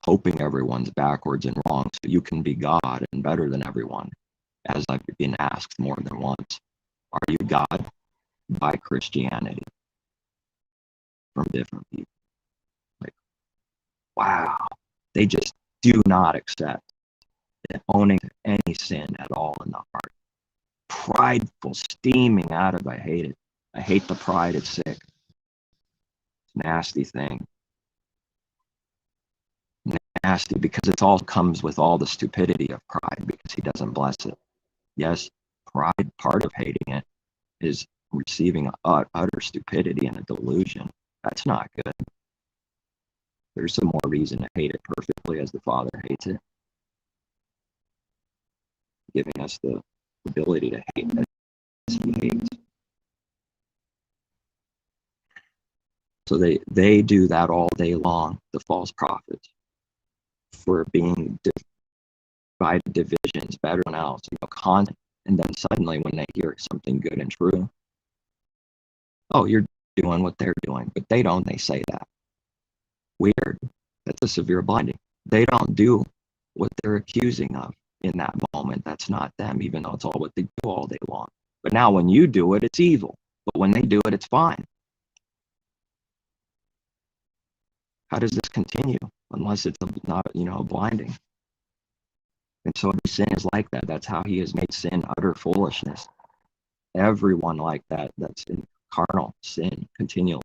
hoping everyone's backwards and wrong so you can be God and better than everyone, as I've been asked more than once. Are you God? By Christianity. From different people. Like, wow. They just do not accept owning any sin at all in the heart. Prideful, steaming out of, I hate it. I hate the pride, it's sick. It's a nasty thing. Nasty because it all comes with all the stupidity of pride because He doesn't bless it. Yes, pride, part of hating it is receiving utter stupidity and a delusion. That's not good. There's some more reason to hate it perfectly as the Father hates it, giving us the ability to hate as He hates. So they do that all day long, the false prophets, for being divided divisions, better than else, content. And then suddenly when they hear something good and true, oh, you're doing what they're doing, but they don't, they say that. Weird. That's a severe blinding. They don't do what they're accusing of in that moment. That's not them, even though it's all what they do all day long. But now when you do it, it's evil. But when they do it, it's fine. How does this continue? Unless it's not, blinding. And so every sin is like that. That's how He has made sin utter foolishness. Everyone like that, that's in carnal sin continually,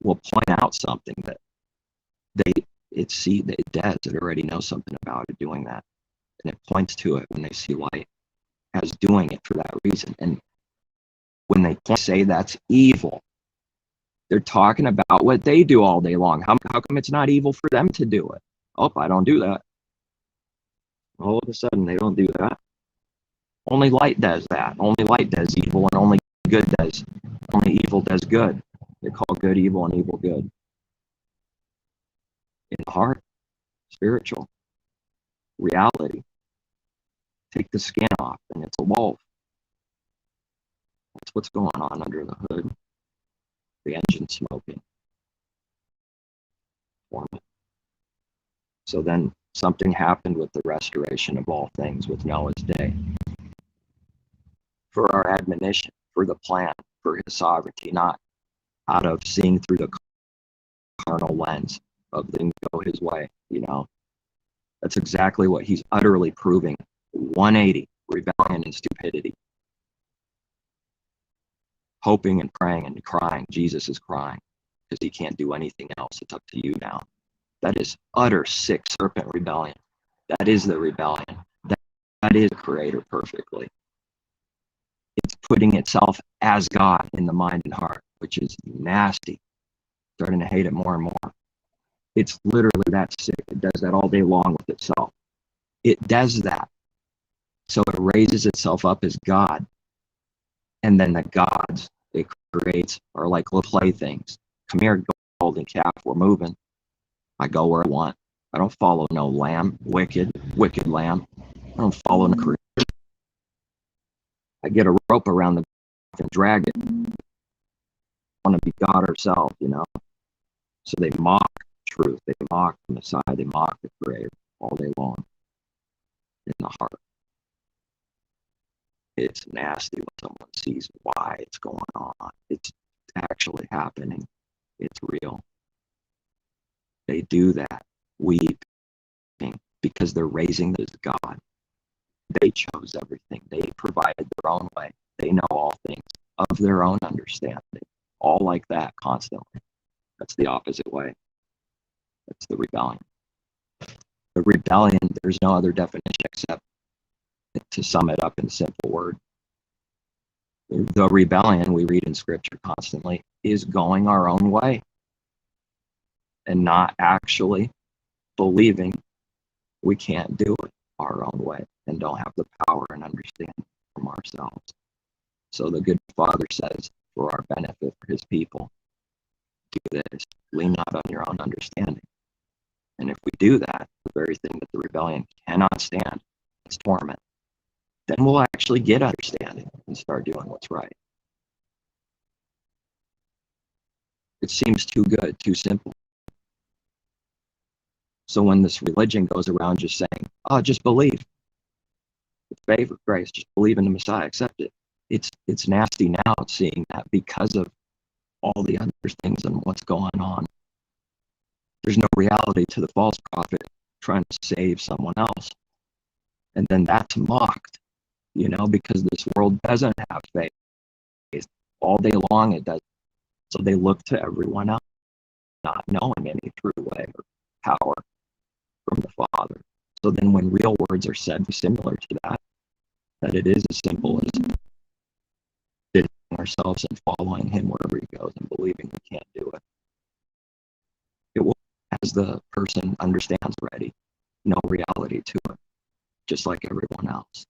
will point out something that it does. It already knows something about it doing that. And it points to it when they see light as doing it for that reason. And when they say that's evil, they're talking about what they do all day long. How come it's not evil for them to do it? Oh, I don't do that. All of a sudden, they don't do that. Only light does that. Only light does evil, and only evil does good. They call good evil and evil good. In the heart, spiritual reality. Take the skin off, and it's a wolf. That's what's going on under the hood. The engine smoking. So then something happened with the restoration of all things with Noah's day. For our admonition, for the plan, for His sovereignty, not out of seeing through the carnal lens of letting go His way, That's exactly what he's utterly proving. 180, rebellion and stupidity. Hoping and praying and crying. Jesus is crying because he can't do anything else. It's up to you now. That is utter sick serpent rebellion. That is the rebellion. That is the creator perfectly. It's putting itself as God in the mind and heart, which is nasty. Starting to hate it more and more. It's literally that sick. It does that all day long with itself. It does that. So it raises itself up as God. And then the gods it creates are like little playthings. Come here, golden calf, we're moving. I go where I want. I don't follow no lamb, wicked lamb. I don't follow no creator. I get a rope around the and drag it. I want to be God herself, you know. So they mock truth. They mock the Messiah. They mock the Creator all day long in the heart. It's nasty when someone sees why it's going on. It's actually happening. It's real. They do that, weeping, because they're raising this God. They chose everything. They provided their own way. They know all things of their own understanding. All like that constantly. That's the opposite way. That's the rebellion. The rebellion, there's no other definition except to sum it up in a simple word. The rebellion we read in scripture constantly is going our own way and not actually believing we can't do it our own way and don't have the power and understanding from ourselves. So the good Father says, for our benefit, for his people, do this. Lean not on your own understanding. And if we do that, the very thing that the rebellion cannot stand is torment, then we'll actually get understanding and start doing what's right. It seems too good, too simple. So when this religion goes around just saying, oh, just believe. Favor, grace, just believe in the Messiah, accept it. It's nasty now seeing that because of all the other things and what's going on. There's no reality to the false prophet trying to save someone else. And then that's mocked, you know, because this world doesn't have faith. All day long it does. So they look to everyone else, not knowing any true way or power from the Father. So then when real words are said similar to that it is as simple as fitting ourselves and following him wherever he goes and believing we can't do it. It will, as the person understands already, no reality to it, just like everyone else.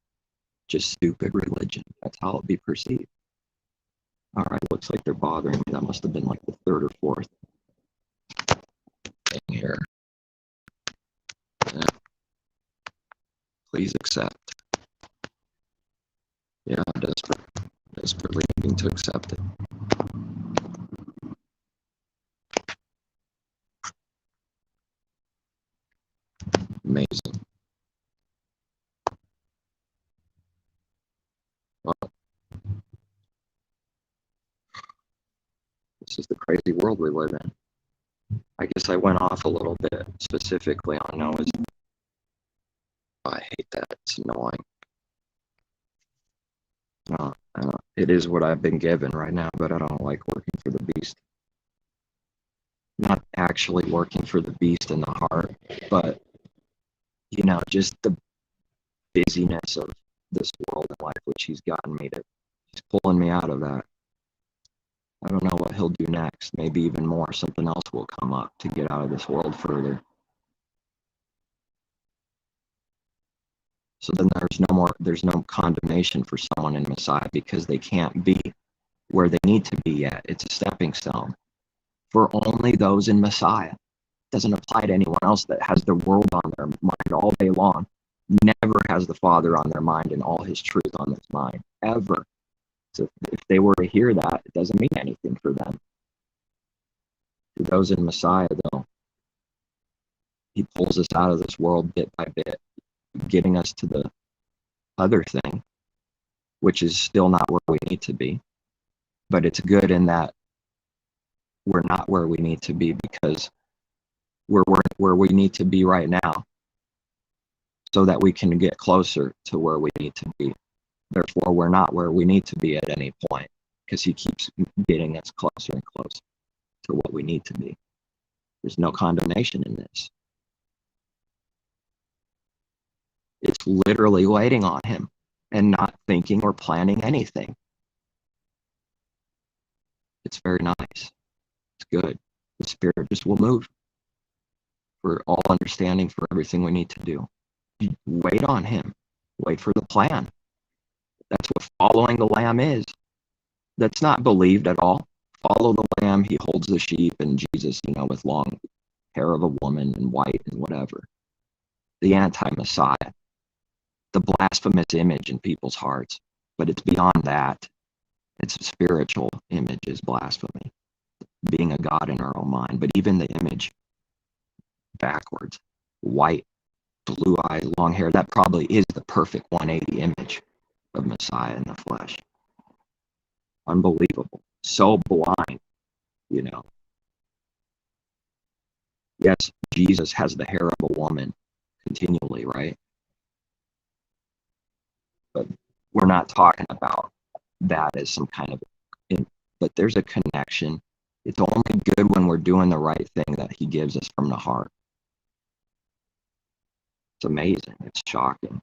Just stupid religion. That's how it'll be perceived. All right, looks like they're bothering me. That must have been like the third or fourth thing here. Yeah. Please accept. Yeah, desperately needing to accept it. Amazing. Well, this is the crazy world we live in. I guess I went off a little bit specifically on Noah's. I hate that. It's annoying. It is what I've been given right now, but I don't like working for the beast. Not actually working for the beast in the heart, but, you know, just the busyness of this world and life, which he's gotten me to. He's pulling me out of that. I don't know what he'll do next. Maybe even more. Something else will come up to get out of this world further. So then there's no condemnation for someone in Messiah because they can't be where they need to be yet. It's a stepping stone for only those in Messiah. It doesn't apply to anyone else that has the world on their mind all day long. Never has the Father on their mind and all his truth on his mind, ever. So if they were to hear that, it doesn't mean anything for them. For those in Messiah, though, he pulls us out of this world bit by bit, getting us to the other thing, which is still not where we need to be. But it's good in that we're not where we need to be because we're where we need to be right now. so that we can get closer to where we need to be. Therefore, we're not where we need to be at any point, because he keeps getting us closer and closer to what we need to be. There's no condemnation in this. It's literally waiting on him and not thinking or planning anything. It's very nice. It's good. The Spirit just will move for all understanding, for everything we need to do. You wait on him. Wait for the plan. That's what following the Lamb is. That's not believed at all. Follow the Lamb. He holds the sheep, and Jesus, with long hair of a woman and white and whatever. The anti-Messiah. The blasphemous image in people's hearts. But it's beyond that. It's a spiritual image is blasphemy. Being a God in our own mind. But even the image backwards, white, blue eyes, long hair, that probably is the perfect 180 image of Messiah in the flesh. Unbelievable. So blind, Yes, Jesus has the hair of a woman continually, right? But we're not talking about that as some kind of, but there's a connection. It's only good when we're doing the right thing that he gives us from the heart. It's amazing. It's shocking.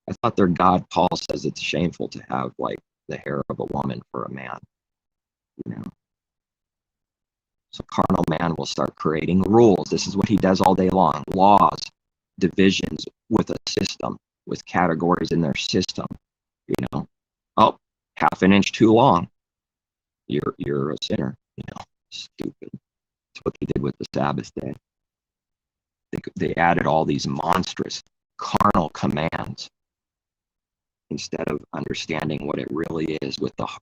I thought their God, Paul, says it's shameful to have like the hair of a woman for a man. So carnal man will start creating rules. This is what he does all day long. Laws, divisions with a system, with categories in their system. Oh, half an inch too long. You're a sinner. Stupid. That's what they did with the Sabbath day. They added all these monstrous carnal commands instead of understanding what it really is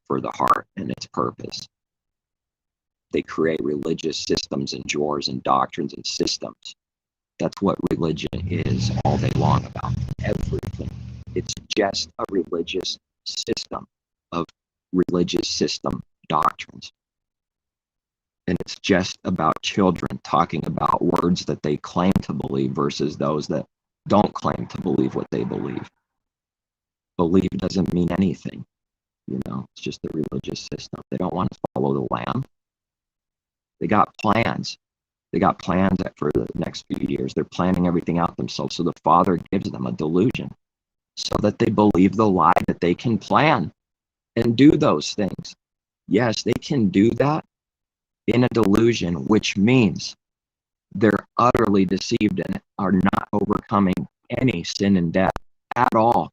for the heart and its purpose. They create religious systems and jors and doctrines and systems. That's what religion is all day long about. Everything. It's just a religious system of religious system doctrines. And it's just about children talking about words that they claim to believe versus those that don't claim to believe what they believe. Believe doesn't mean anything. It's just a religious system. They don't want to follow the Lamb. They got plans. They got plans for the next few years. They're planning everything out themselves. So the Father gives them a delusion so that they believe the lie that they can plan and do those things. Yes, they can do that in a delusion, which means they're utterly deceived and are not overcoming any sin and death at all.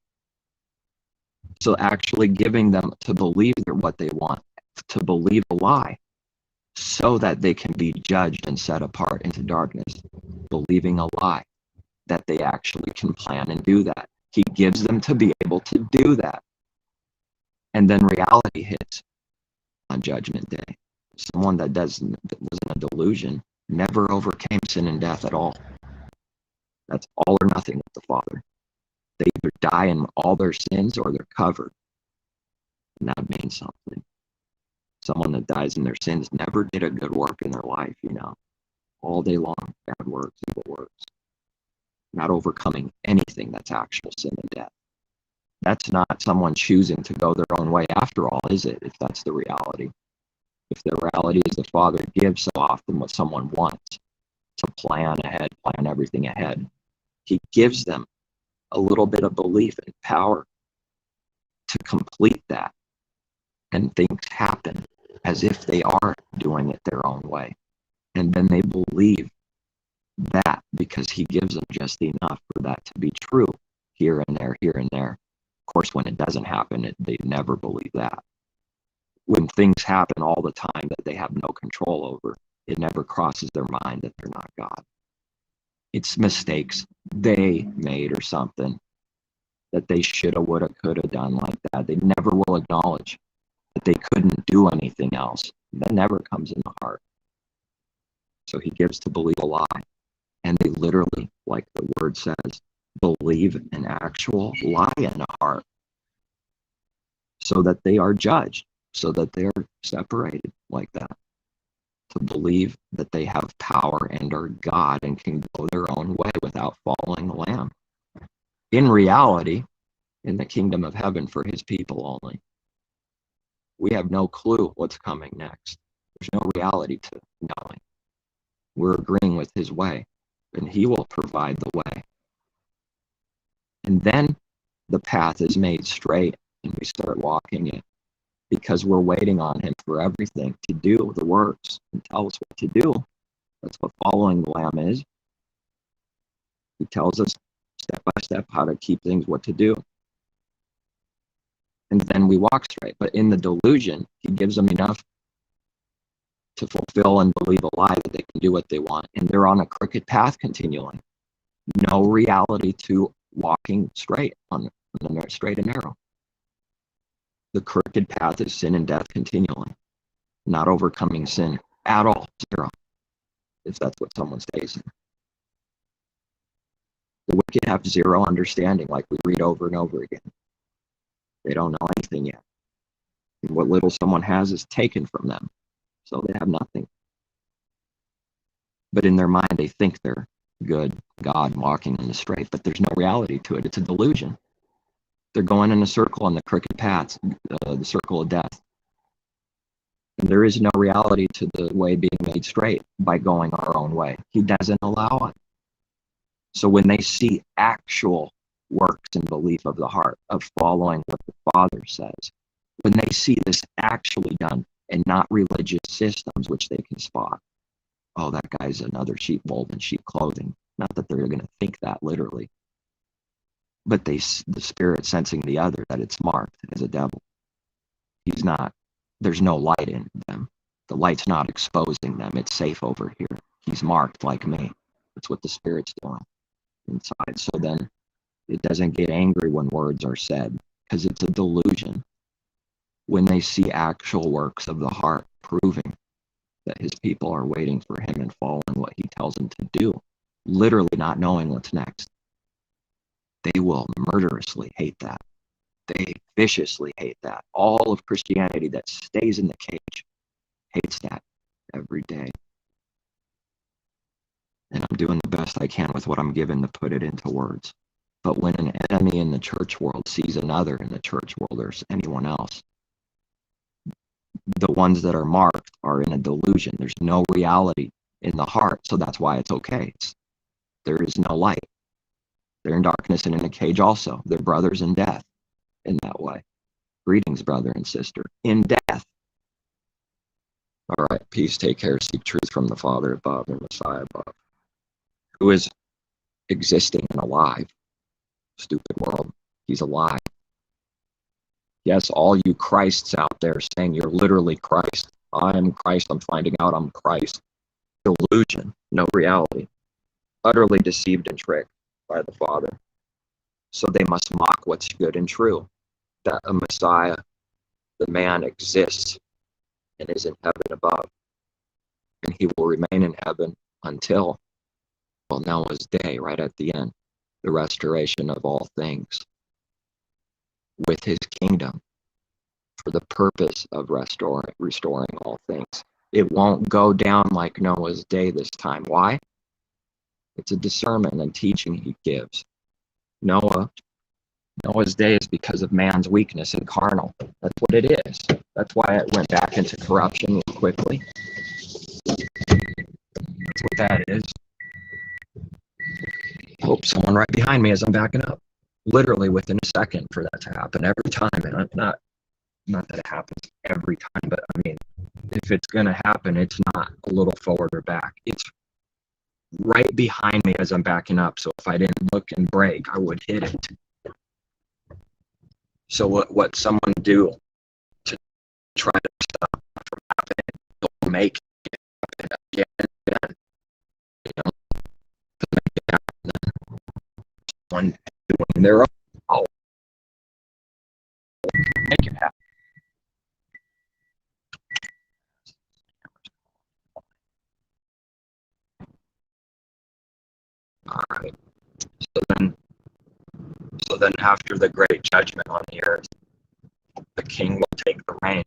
So actually giving them to believe what they want, to believe a lie, so that they can be judged and set apart into darkness, believing a lie, that they actually can plan and do that. He gives them to be able to do that. And then reality hits on Judgment Day. Someone that was in a delusion never overcame sin and death at all. That's all or nothing with the Father. They either die in all their sins or they're covered. And that means something. Someone that dies in their sins never did a good work in their life, all day long, bad works, evil works, not overcoming anything that's actual sin and death. That's not someone choosing to go their own way after all, is it? If that's the reality. If the reality is the Father gives so often what someone wants, to plan ahead, plan everything ahead, he gives them a little bit of belief and power to complete that. And things happen as if they are doing it their own way. And then they believe that because he gives them just enough for that to be true here and there, here and there. Of course, when it doesn't happen, they never believe that. When things happen all the time that they have no control over, it never crosses their mind that they're not God. It's mistakes they made or something that they shoulda, woulda, coulda done like that. They never will acknowledge that they couldn't do anything else. That never comes in the heart. So he gives to believe a lie. And they literally, like the word says, believe an actual lie in the heart. So that they are judged. So that they are separated like that. to believe that they have power and are God and can go their own way without following the Lamb. In reality, in the kingdom of heaven for his people only, we have no clue what's coming next. There's no reality to knowing. We're agreeing with his way, and he will provide the way. And then the path is made straight, and we start walking it because we're waiting on him for everything to do the works and tell us what to do. That's what following the Lamb is. He tells us step by step how to keep things, what to do. And then we walk straight. But in the delusion, he gives them enough to fulfill and believe a lie that they can do what they want. And they're on a crooked path continually. No reality to walking straight on the straight and narrow. The crooked path is sin and death continually. Not overcoming sin at all. Zero. If that's what someone stays in. The wicked have zero understanding, like we read over and over again. They don't know anything yet. And what little someone has is taken from them. So they have nothing. But in their mind, they think they're good, God, walking in the straight. But there's no reality to it. It's a delusion. They're going in a circle on the crooked paths, the circle of death. And there is no reality to the way being made straight by going our own way. He doesn't allow it. So when they see actual works and belief of the heart, of following what the Father says, when they see this actually done and not religious systems which they can spot, oh, that guy's another sheepfold in sheep clothing. Not that they're going to think that literally, but the spirit sensing the other, that it's marked as a devil. He's not, there's no light in them. The light's not exposing them. It's safe over here. He's marked like me. That's what the spirit's doing inside. So then it doesn't get angry when words are said, because it's a delusion. When they see actual works of the heart proving that his people are waiting for him and following what he tells them to do, literally not knowing what's next, they will murderously hate that. They viciously hate that. All of Christianity that stays in the cage hates that every day. And I'm doing the best I can with what I'm given to put it into words. But when an enemy in the church world sees another in the church world or anyone else, the ones that are marked are in a delusion. There's no reality in the heart, so that's why it's okay. There is no light. They're in darkness and in a cage also. They're brothers in death in that way. Greetings, brother and sister, in death. All right, peace, take care, seek truth from the Father above and Messiah above, who is existing and alive. Stupid world, he's alive. Yes, all you Christs out there saying you're literally Christ. I am Christ, I'm finding out I'm Christ. Delusion, no reality. Utterly deceived and tricked by the Father. So they must mock what's good and true. That a Messiah, the man, exists and is in heaven above. And he will remain in heaven until, well, Noah's day, right at the end, the restoration of all things with his kingdom for the purpose of restoring all things. It won't go down like Noah's day this time. Why? It's a discernment and teaching he gives. Noah's day is because of man's weakness and carnal. That's what it is. That's why it went back into corruption quickly. That's what that is. Hope someone right behind me as I'm backing up. Literally within a second for that to happen every time. And not that it happens every time, but I mean, if it's going to happen, it's not a little forward or back. It's right behind me as I'm backing up. So if I didn't look and brake, I would hit it. So what someone do to try to stop it from happening, they'll make it happen again and again. You know, to make it happen. One doing their own, I'll make it happen. All right. So then after the great judgment on the earth, the king will take the reign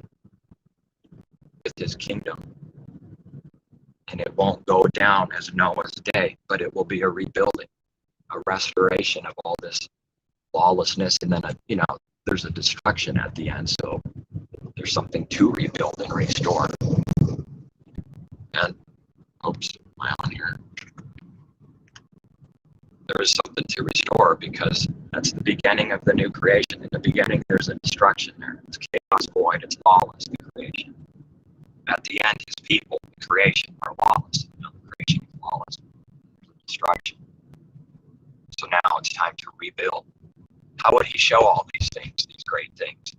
with his kingdom. and it won't go down as Noah's day, but it will be a rebuilding, a restoration of all this lawlessness, and then there's a destruction at the end. So there's something to rebuild and restore. And oops, am I on here? There is something to restore, because that's the beginning of the new creation. In the beginning, there's a destruction there. It's chaos, void, it's lawless, the creation. At the end, his people, the creation, are lawless. The creation is lawless. There's a destruction. So now it's time to rebuild. How would he show all these things, these great things?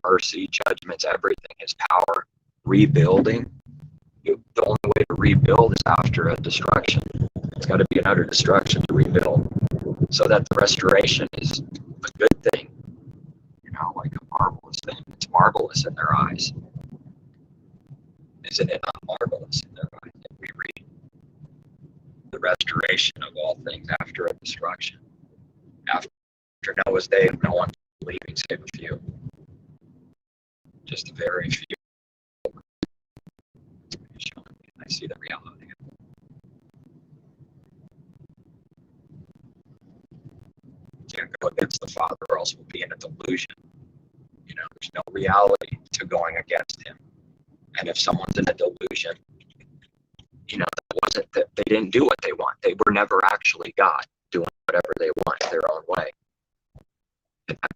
Mercy, judgments, everything, his power, rebuilding. The only way to rebuild is after a destruction. It's got to be an utter destruction to rebuild, so that the restoration is a good thing, like a marvelous thing. It's marvelous in their eyes. Isn't it not marvelous in their eyes that we read the restoration of all things after a destruction? After Noah's day, no one believing save a few. Just a very few. I see the reality. Can't go against the Father, or else we'll be in a delusion. There's no reality to going against him. And if someone's in a delusion, that wasn't that they didn't do what they want. They were never actually God, doing whatever they want their own way.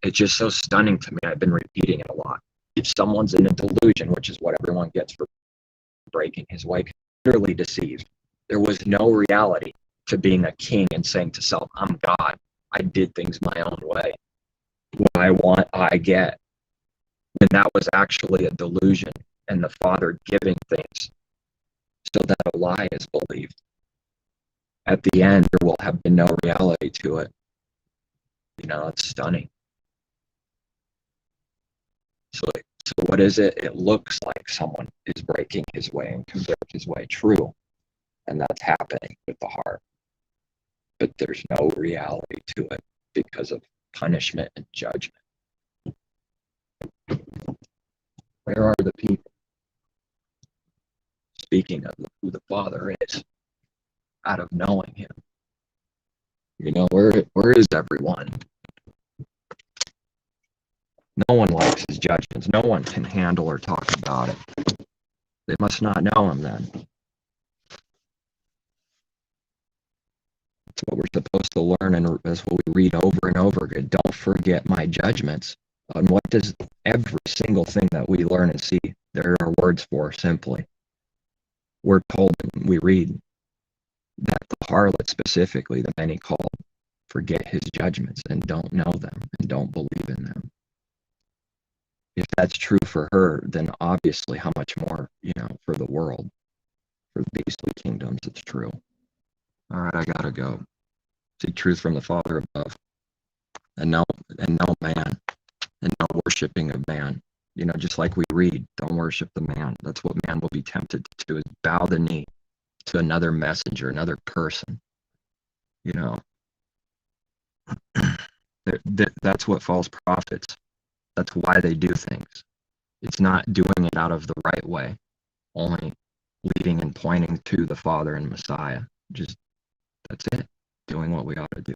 It's just so stunning to me. I've been repeating it a lot. If someone's in a delusion, which is what everyone gets for breaking his way, literally deceived. There was no reality to being a king and saying to self, I'm God. I did things my own way. What I want, I get. And that was actually a delusion, and the Father giving things so that a lie is believed. At the end, there will have been no reality to it. It's stunning. So what is it? It looks like someone is breaking his way and can break his way. True. And that's happening with the heart. But there's no reality to it because of punishment and judgment. Where are the people? Speaking of who the Father is, out of knowing him. Where is everyone? No one likes his judgments. No one can handle or talk about it. They must not know him then. That's what we're supposed to learn, and that's what we read over and over again. Don't forget my judgments. And what does every single thing that we learn and see, there are words for simply. We're told, and we read, that the harlot specifically, the many called, forget his judgments and don't know them and don't believe in them. If that's true for her, then obviously how much more, for the world, for the beastly kingdoms, it's true. All right, I gotta go. Seek truth from the Father above, and no man, and no worshiping of man. Just like we read, don't worship the man. That's what man will be tempted to do, is bow the knee to another messenger, another person. That's what false prophets, that's why they do things. It's not doing it out of the right way, only leading and pointing to the Father and Messiah. Just, that's it, doing what we ought to do.